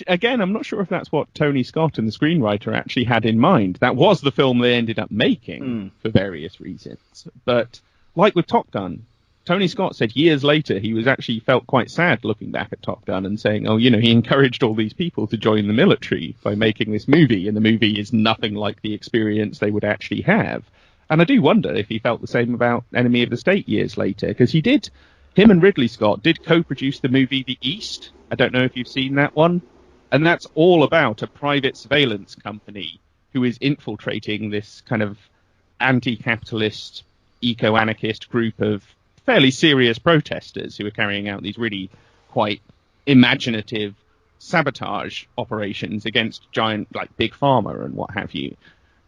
sure if that's what Tony Scott and the screenwriter actually had in mind. That was the film they ended up making for various reasons. But like with Top Gun, Tony Scott said years later he was actually felt quite sad looking back at Top Gun and saying, oh, he encouraged all these people to join the military by making this movie, and the movie is nothing like the experience they would actually have. And I do wonder if he felt the same about Enemy of the State years later, because him and Ridley Scott did co-produce the movie The East. I don't know if you've seen that one. And that's all about a private surveillance company who is infiltrating this kind of anti-capitalist, eco-anarchist group of fairly serious protesters who are carrying out these really quite imaginative sabotage operations against giant, like Big Pharma and what have you.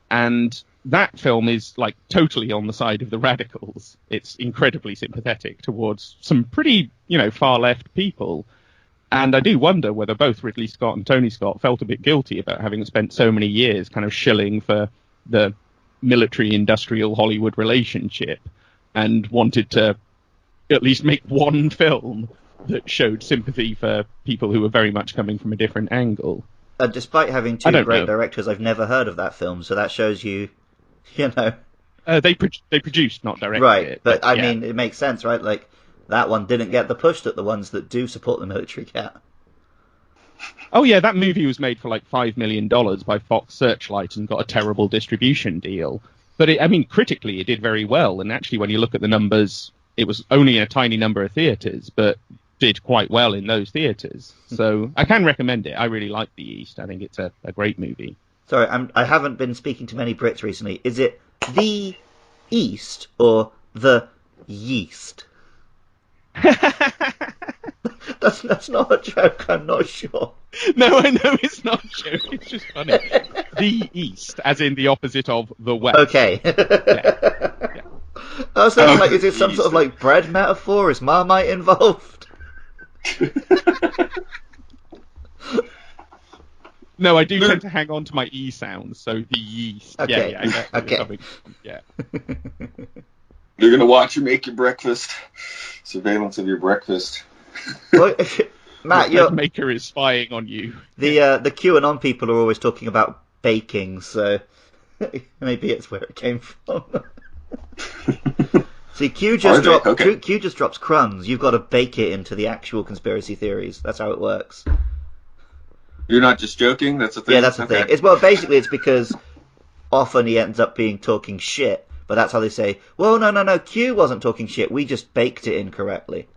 And that film is like totally on the side of the radicals. It's incredibly sympathetic towards some pretty, far left people. And I do wonder whether both Ridley Scott and Tony Scott felt a bit guilty about having spent so many years kind of shilling for the military-industrial Hollywood relationship and wanted to at least make one film that showed sympathy for people who were very much coming from a different angle. Despite having two great directors, I've never heard of that film, so that shows you know... They produced, not directed right, it. But I mean, it makes sense, right? Like, that one didn't get the push that the ones that do support the military get. Oh yeah, that movie was made for like $5 million by Fox Searchlight and got a terrible distribution deal. But critically, it did very well. And actually, when you look at the numbers, it was only in a tiny number of theatres, but did quite well in those theatres. So I can recommend it. I really like The East. I think it's a great movie. Sorry, I haven't been speaking to many Brits recently. Is it The East or The Yeast? That's not a joke, I'm not sure. No, I know it's not a joke, it's just funny. The East, as in the opposite of the West. Okay. Yeah. I was thinking, like, is it some sort of, like, bread metaphor? Is Marmite involved? No, I do tend to hang on to my E sounds, so The Yeast. Okay. Yeah, okay. Yeah. You're going to watch and make your breakfast. Surveillance of your breakfast. Well, Matt, your maker is spying on you. The QAnon people are always talking about baking, so maybe it's where it came from. See, Q just drops crumbs. You've got to bake it into the actual conspiracy theories. That's how it works. You're not just joking? That's a thing? Yeah, that's the thing. Basically, it's because often he ends up talking shit. But that's how they say, well, no, Q wasn't talking shit. We just baked it incorrectly.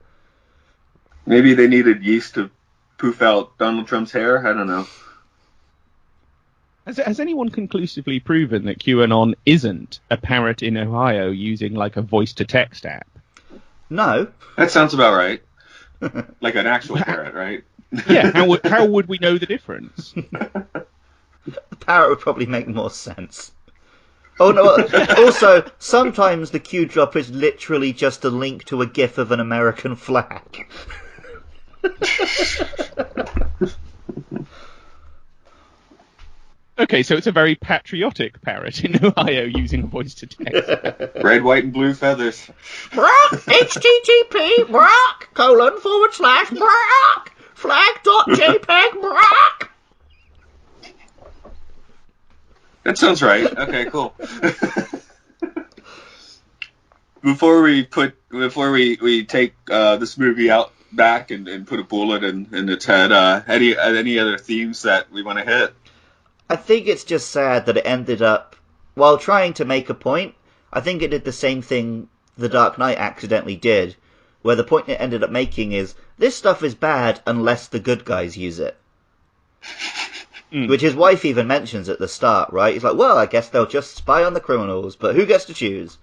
Maybe they needed yeast to poof out Donald Trump's hair? I don't know. Has anyone conclusively proven that QAnon isn't a parrot in Ohio using, like, a voice-to-text app? No. That sounds about right. Like an actual parrot, right? Yeah, how would we know the difference? The parrot would probably make more sense. Oh no! Also, sometimes the Q drop is literally just a link to a GIF of an American flag. Okay, so it's a very patriotic parrot in Ohio using voice to text. Red, white, and blue feathers. Brock, http Brock, // Brock, flag.jpg Brock. That sounds right. Okay, cool. Before we take this movie out back and put a bullet in its head, any other themes that we want to hit? I think it's just sad that it ended up, while trying to make a point, I think it did the same thing The Dark Knight accidentally did, where the point it ended up making is, this stuff is bad unless the good guys use it. Which his wife even mentions at the start, right? He's like, well, I guess they'll just spy on the criminals, but who gets to choose?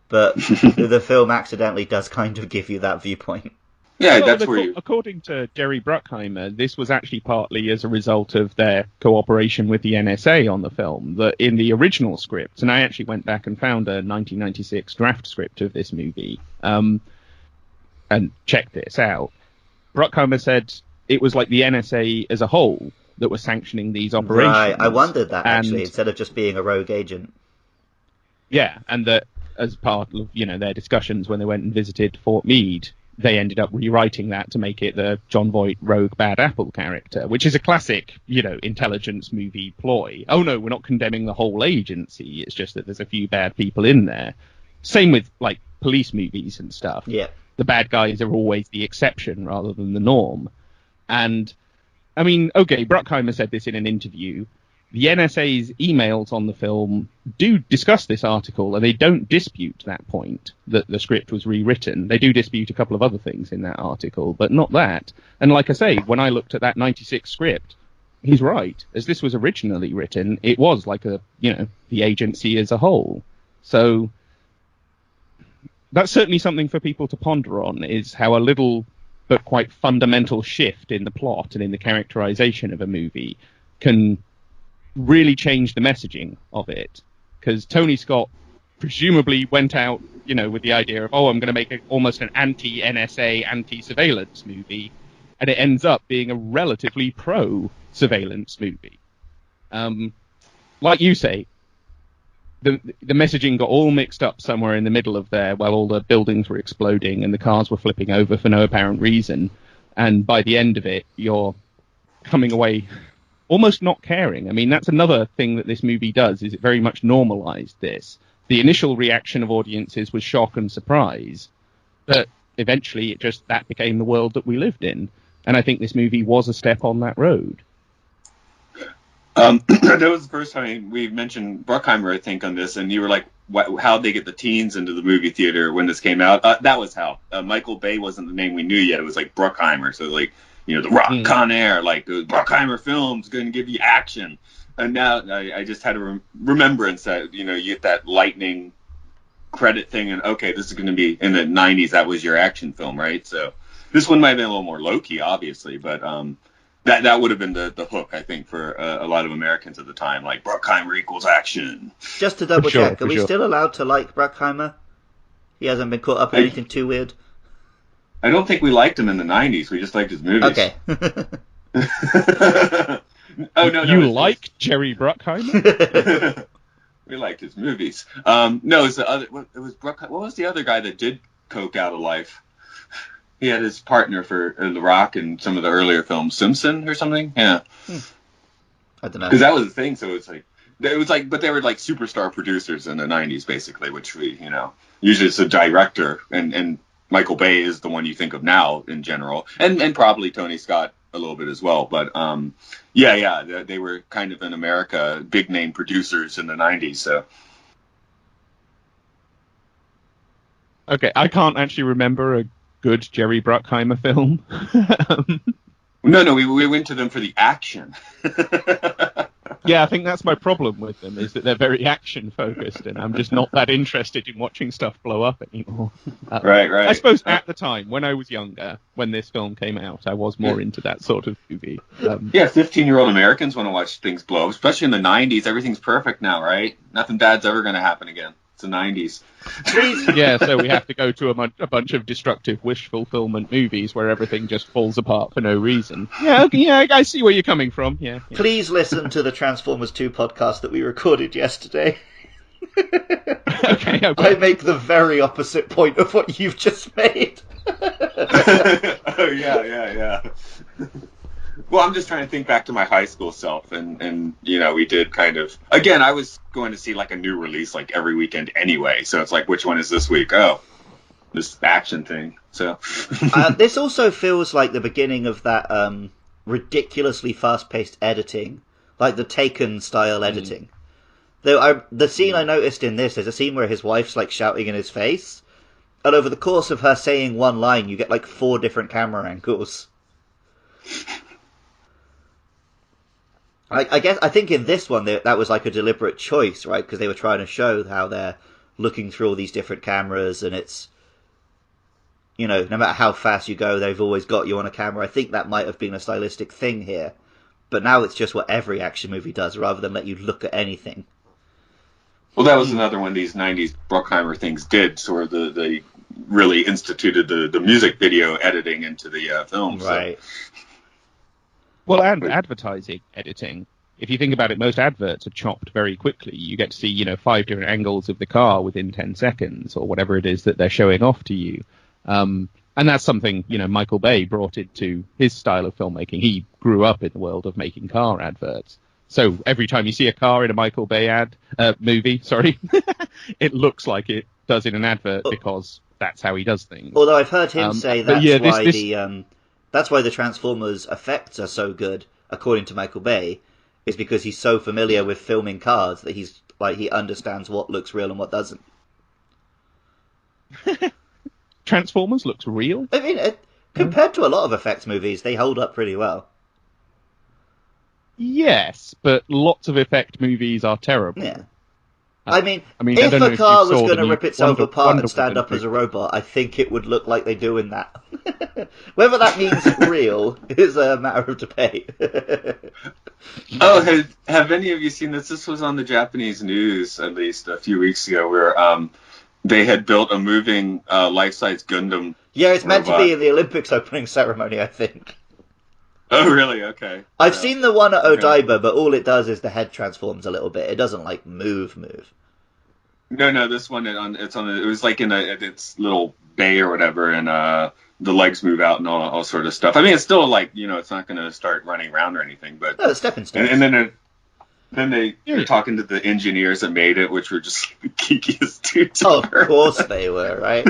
But the film accidentally does kind of give you that viewpoint. Yeah, that's where you... According to Jerry Bruckheimer, this was actually partly as a result of their cooperation with the NSA on the film. That in the original script, and I actually went back and found a 1996 draft script of this movie, and checked this out. Bruckheimer said it was like the NSA as a whole that was sanctioning these operations. Right, I wondered that, actually, instead of just being a rogue agent. Yeah, and that as part of, their discussions when they went and visited Fort Meade, they ended up rewriting that to make it the John Voight rogue bad apple character, which is a classic, intelligence movie ploy. Oh no, we're not condemning the whole agency, it's just that there's a few bad people in there. Same with, like, police movies and stuff. Yeah. The bad guys are always the exception rather than the norm. And Bruckheimer said this in an interview. The NSA's emails on the film do discuss this article, and they don't dispute that point, that the script was rewritten. They do dispute a couple of other things in that article, but not that. And like I say, when I looked at that 96 script, he's right. As this was originally written, it was like the agency as a whole. So that's certainly something for people to ponder on, is how a little but quite fundamental shift in the plot and in the characterization of a movie can really change the messaging of it. Because Tony Scott presumably went out, with the idea of, I'm going to make almost an anti-NSA, anti-surveillance movie. and it ends up being a relatively pro-surveillance movie. Like you say, the messaging got all mixed up somewhere in the middle of there while all the buildings were exploding and the cars were flipping over for no apparent reason. And by the end of it, you're coming away almost not caring. I mean, that's another thing that this movie does, is it very much normalized this. The initial reaction of audiences was shock and surprise, but eventually that became the world that we lived in. And I think this movie was a step on that road. That was the first time we mentioned Bruckheimer, I think, on this, and you were like, how'd they get the teens into the movie theater when this came out? That was how. Michael Bay wasn't the name we knew yet. It was like Bruckheimer. So, like, the Rock, Con Air, like, Bruckheimer films going to give you action. And now I just had a remembrance that, you get that lightning credit thing, and okay, this is going to be, in the 90s, that was your action film, right? So this one might have been a little more low-key, obviously, but that would have been the hook, I think, for a lot of Americans at the time, like Bruckheimer equals action. Just to double check, are we still allowed to like Bruckheimer? He hasn't been caught up in anything too weird? I don't think we liked him in the 90s. We just liked his movies. Okay. Oh, no, you like Jerry Bruckheimer? We liked his movies. No, it was the other. It was Bruckheimer. What was the other guy that did coke out of life? He had his partner for The Rock in some of the earlier films, Simpson or something. Yeah, I don't know. Because that was the thing. So it was like, but they were like superstar producers in the 90s, basically, which we, usually it's a director, and Michael Bay is the one you think of now in general, and probably Tony Scott a little bit as well. But they were kind of in America big name producers in the 90s. So okay, I can't actually remember a good Jerry Bruckheimer film. No, we went to them for the action. Yeah, I think that's my problem with them, is that they're very action focused, and I'm just not that interested in watching stuff blow up anymore. Right. I suppose at the time, when I was younger, when this film came out, I was more into that sort of movie. 15-year-old Americans want to watch things blow up, especially in the 90s. Everything's perfect now, right? Nothing bad's ever going to happen again. It's the 90s. Yeah, so we have to go to a bunch of destructive wish fulfillment movies where everything just falls apart for no reason. Yeah, I see where you're coming from. Yeah. Please listen to the Transformers 2 podcast that we recorded yesterday. Okay. I make the very opposite point of what you've just made. Oh, yeah. Well, I'm just trying to think back to my high school self, and we did kind of, again, I was going to see like a new release like every weekend anyway, so it's like, which one is this week? Oh, this action thing. So this also feels like the beginning of that ridiculously fast-paced editing, like the Taken style editing. Though the scene I noticed in this is a scene where his wife's like shouting in his face, and over the course of her saying one line, you get like 4 different camera angles. I think in this one that was like a deliberate choice, right? Because they were trying to show how they're looking through all these different cameras, and it's, no matter how fast you go, they've always got you on a camera. I think that might have been a stylistic thing here, but now it's just what every action movie does, rather than let you look at anything. Well, that was another one of these 90s Bruckheimer things did, sort of they really instituted the music video editing into the film. Right. So. Well, and advertising editing. If you think about it, most adverts are chopped very quickly. You get to see, 5 different angles of the car within 10 seconds, or whatever it is that they're showing off to you. And that's something, Michael Bay brought into his style of filmmaking. He grew up in the world of making car adverts. So every time you see a car in a Michael Bay movie, it looks like it does in an advert, because that's how he does things. Although I've heard him say that's why the Transformers effects are so good, according to Michael Bay, is because he's so familiar with filming cars that he understands what looks real and what doesn't. Transformers looks real? I mean, compared to a lot of effects movies, they hold up pretty well. Yes, but lots of effect movies are terrible. Yeah. I mean if a car was going to rip itself apart and stand up as a robot, I think it would look like they do in that. Whether that means real is a matter of debate. Oh, have any of you seen this? This was on the Japanese news, at least a few weeks ago, where they had built a moving life-size Gundam. Yeah, it's meant to be in the Olympics opening ceremony, I think. Oh, really? Okay. I've seen the one at Okay. Odaiba, but all it does is the head transforms a little bit. It doesn't like move. No, this one it was like in its little bay or whatever, and the legs move out and all sort of stuff. I mean, it's still like it's not going to start running around or anything, but No, stepping stones. and then they're talking to the engineers that made it, which were just the geekiest dudes. Oh, of ever. course they were, right?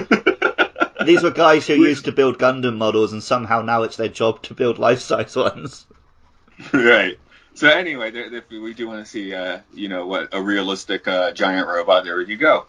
These were guys who used to build Gundam models, and somehow now it's their job to build life-size ones. Right. So anyway, if we do want to see, what a realistic giant robot, there you go.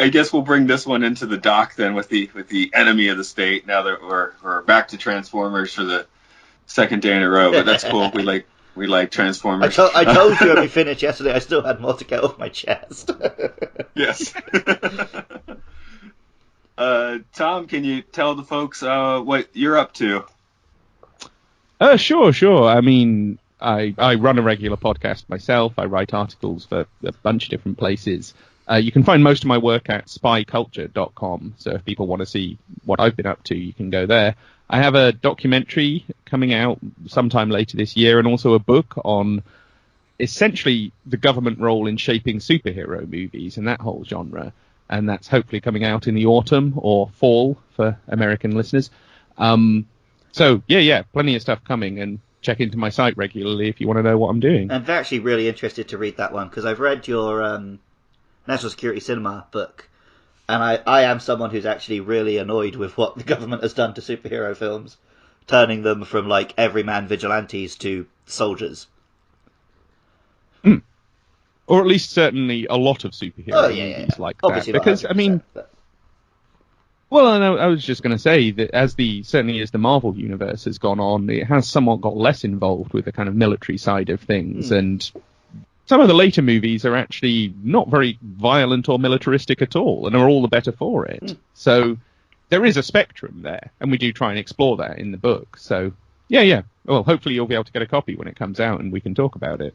I guess we'll bring this one into the dock then with the enemy of the state. Now that we're back to Transformers for the second day in a row, but that's cool. We like Transformers. I told you when we finished yesterday, I still had more to get off my chest. Yes. Tom, can you tell the folks what you're up to? Sure. I mean, I run a regular podcast myself. I write articles for a bunch of different places. You can find most of my work at spyculture.com, so if people want to see what I've been up to, you can go there. I have a documentary coming out sometime later this year, and also a book on essentially the government role in shaping superhero movies and that whole genre, and that's hopefully coming out in the autumn or fall for American listeners. So, yeah, plenty of stuff coming, and check into my site regularly if you want to know what I'm doing. I'm actually really interested to read that one, because I've read your National Security Cinema book, and I am someone who's actually really annoyed with what the government has done to superhero films, turning them from like everyman vigilantes to soldiers. Or at least certainly a lot of superhero movies like Obviously that. Because, I mean, well, I was just going to say that certainly as the Marvel universe has gone on, it has somewhat got less involved with the kind of military side of things, and some of the later movies are actually not very violent or militaristic at all, and are all the better for it. So there is a spectrum there, and we do try and explore that in the book. So, yeah. Well, hopefully you'll be able to get a copy when it comes out, and we can talk about it.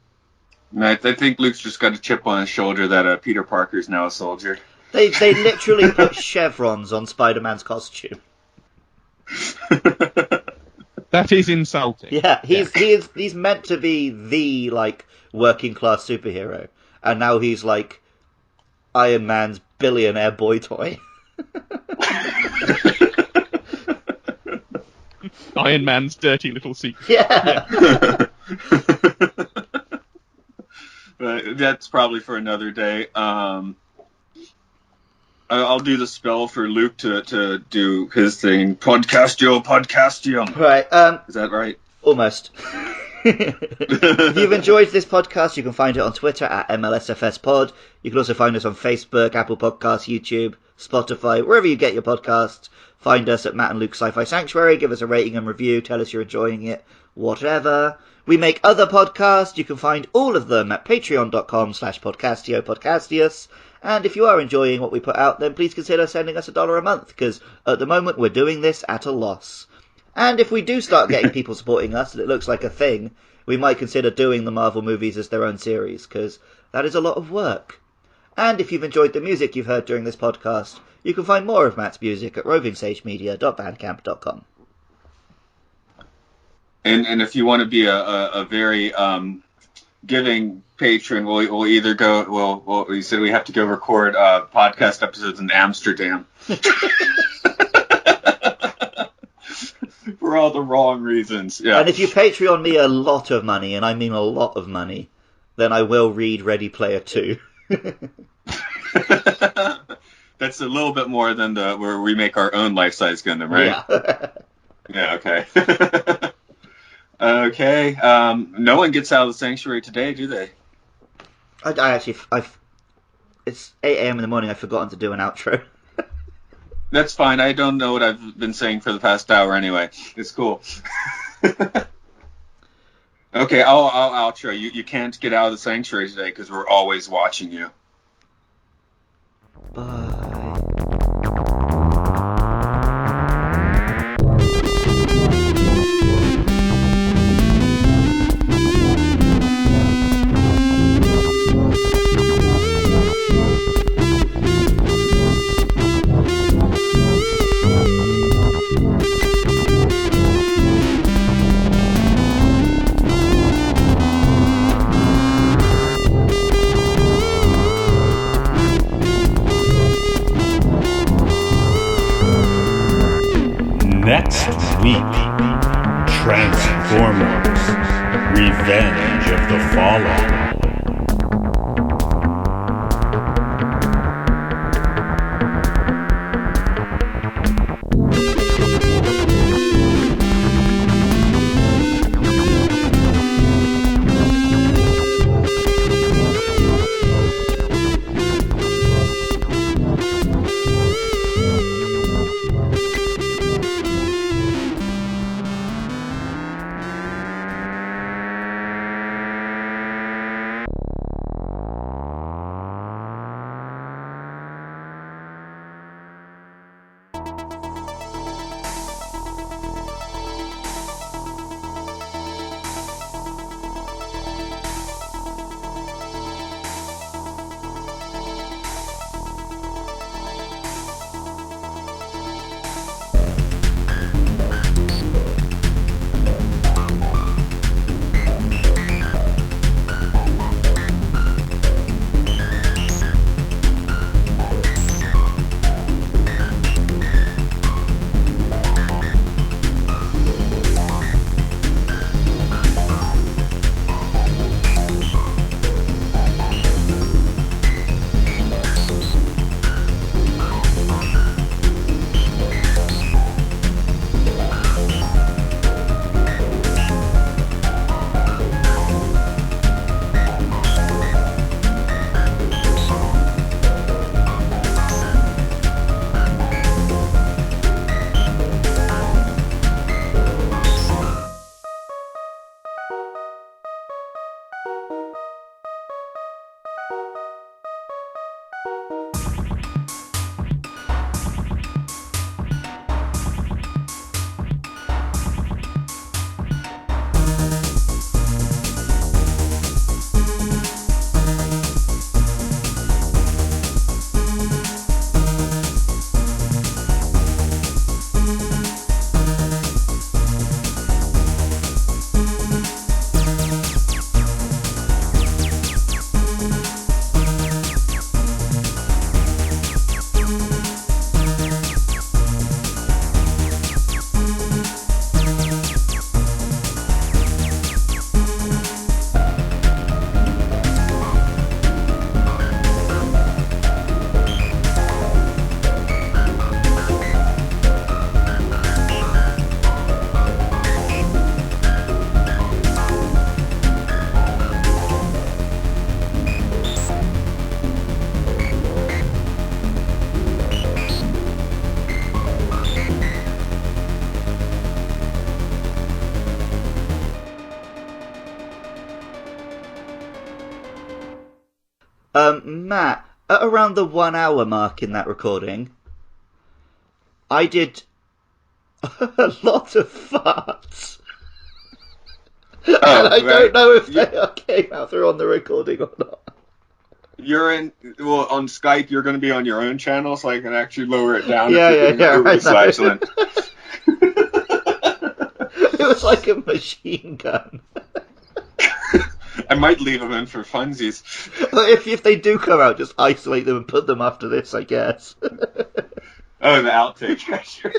I think Luke's just got a chip on his shoulder that Peter Parker's now a soldier. They literally put chevrons on Spider-Man's costume. That is insulting. Yeah, he's meant to be the like working class superhero, and now he's like Iron Man's billionaire boy toy. Iron Man's dirty little secret. Yeah. That's probably for another day. I'll do the spell for Luke to do his thing. Podcastium. Right. Is that right? Almost. If you've enjoyed this podcast, you can find it on Twitter at MLSFS Pod. You can also find us on Facebook, Apple Podcasts, YouTube, Spotify, wherever you get your podcasts. Find us at Matt and Luke's Sci-Fi Sanctuary. Give us a rating and review. Tell us you're enjoying it. Whatever. We make other podcasts. You can find all of them at patreon.com/podcastius. And if you are enjoying what we put out, then please consider sending us $1 a month, because at the moment we're doing this at a loss. And if we do start getting people supporting us, and it looks like a thing, we might consider doing the Marvel movies as their own series, because that is a lot of work. And if you've enjoyed the music you've heard during this podcast, you can find more of Matt's music at rovingsagemedia.bandcamp.com. And if you want to be a very giving patron, we'll either go. Well, we said we have to go record podcast episodes in Amsterdam. For all the wrong reasons. Yeah. And if you Patreon me a lot of money, and I mean a lot of money, then I will read Ready Player 2. That's a little bit more than where we make our own life-size Gundam, right? Yeah. Yeah, okay. Okay. No one gets out of the sanctuary today, do they? It's 8 a.m. in the morning. I've forgotten to do an outro. That's fine. I don't know what I've been saying for the past hour anyway. It's cool. Okay, I'll outro. You can't get out of the sanctuary today because we're always watching you. Bye. Next week, Transformers, Revenge of the Fallen. Matt, at around the 1 hour mark in that recording, I did a lot of farts. And I don't know if they came out through on the recording or not. You're on Skype, you're going to be on your own channel, so I can actually lower it down. Yeah. It was like a machine gun. I might leave them in for funsies. If they do come out, just isolate them and put them after this, I guess. Oh, the outtake. Sure.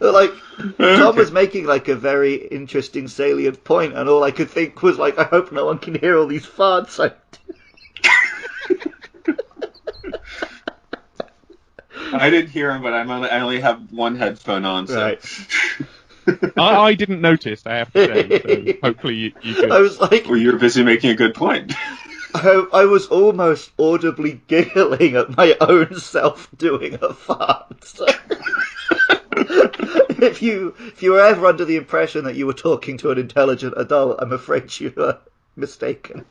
Like, Tom was making like a very interesting, salient point, and all I could think was like, I hope no one can hear all these farts. I didn't hear him, but I only have one headphone on, so. Right. I didn't notice, I have to say, so hopefully you could. I was like, Well, you're busy making a good point. I was almost audibly giggling at my own self doing a fart. So if you were ever under the impression that you were talking to an intelligent adult, I'm afraid you were mistaken.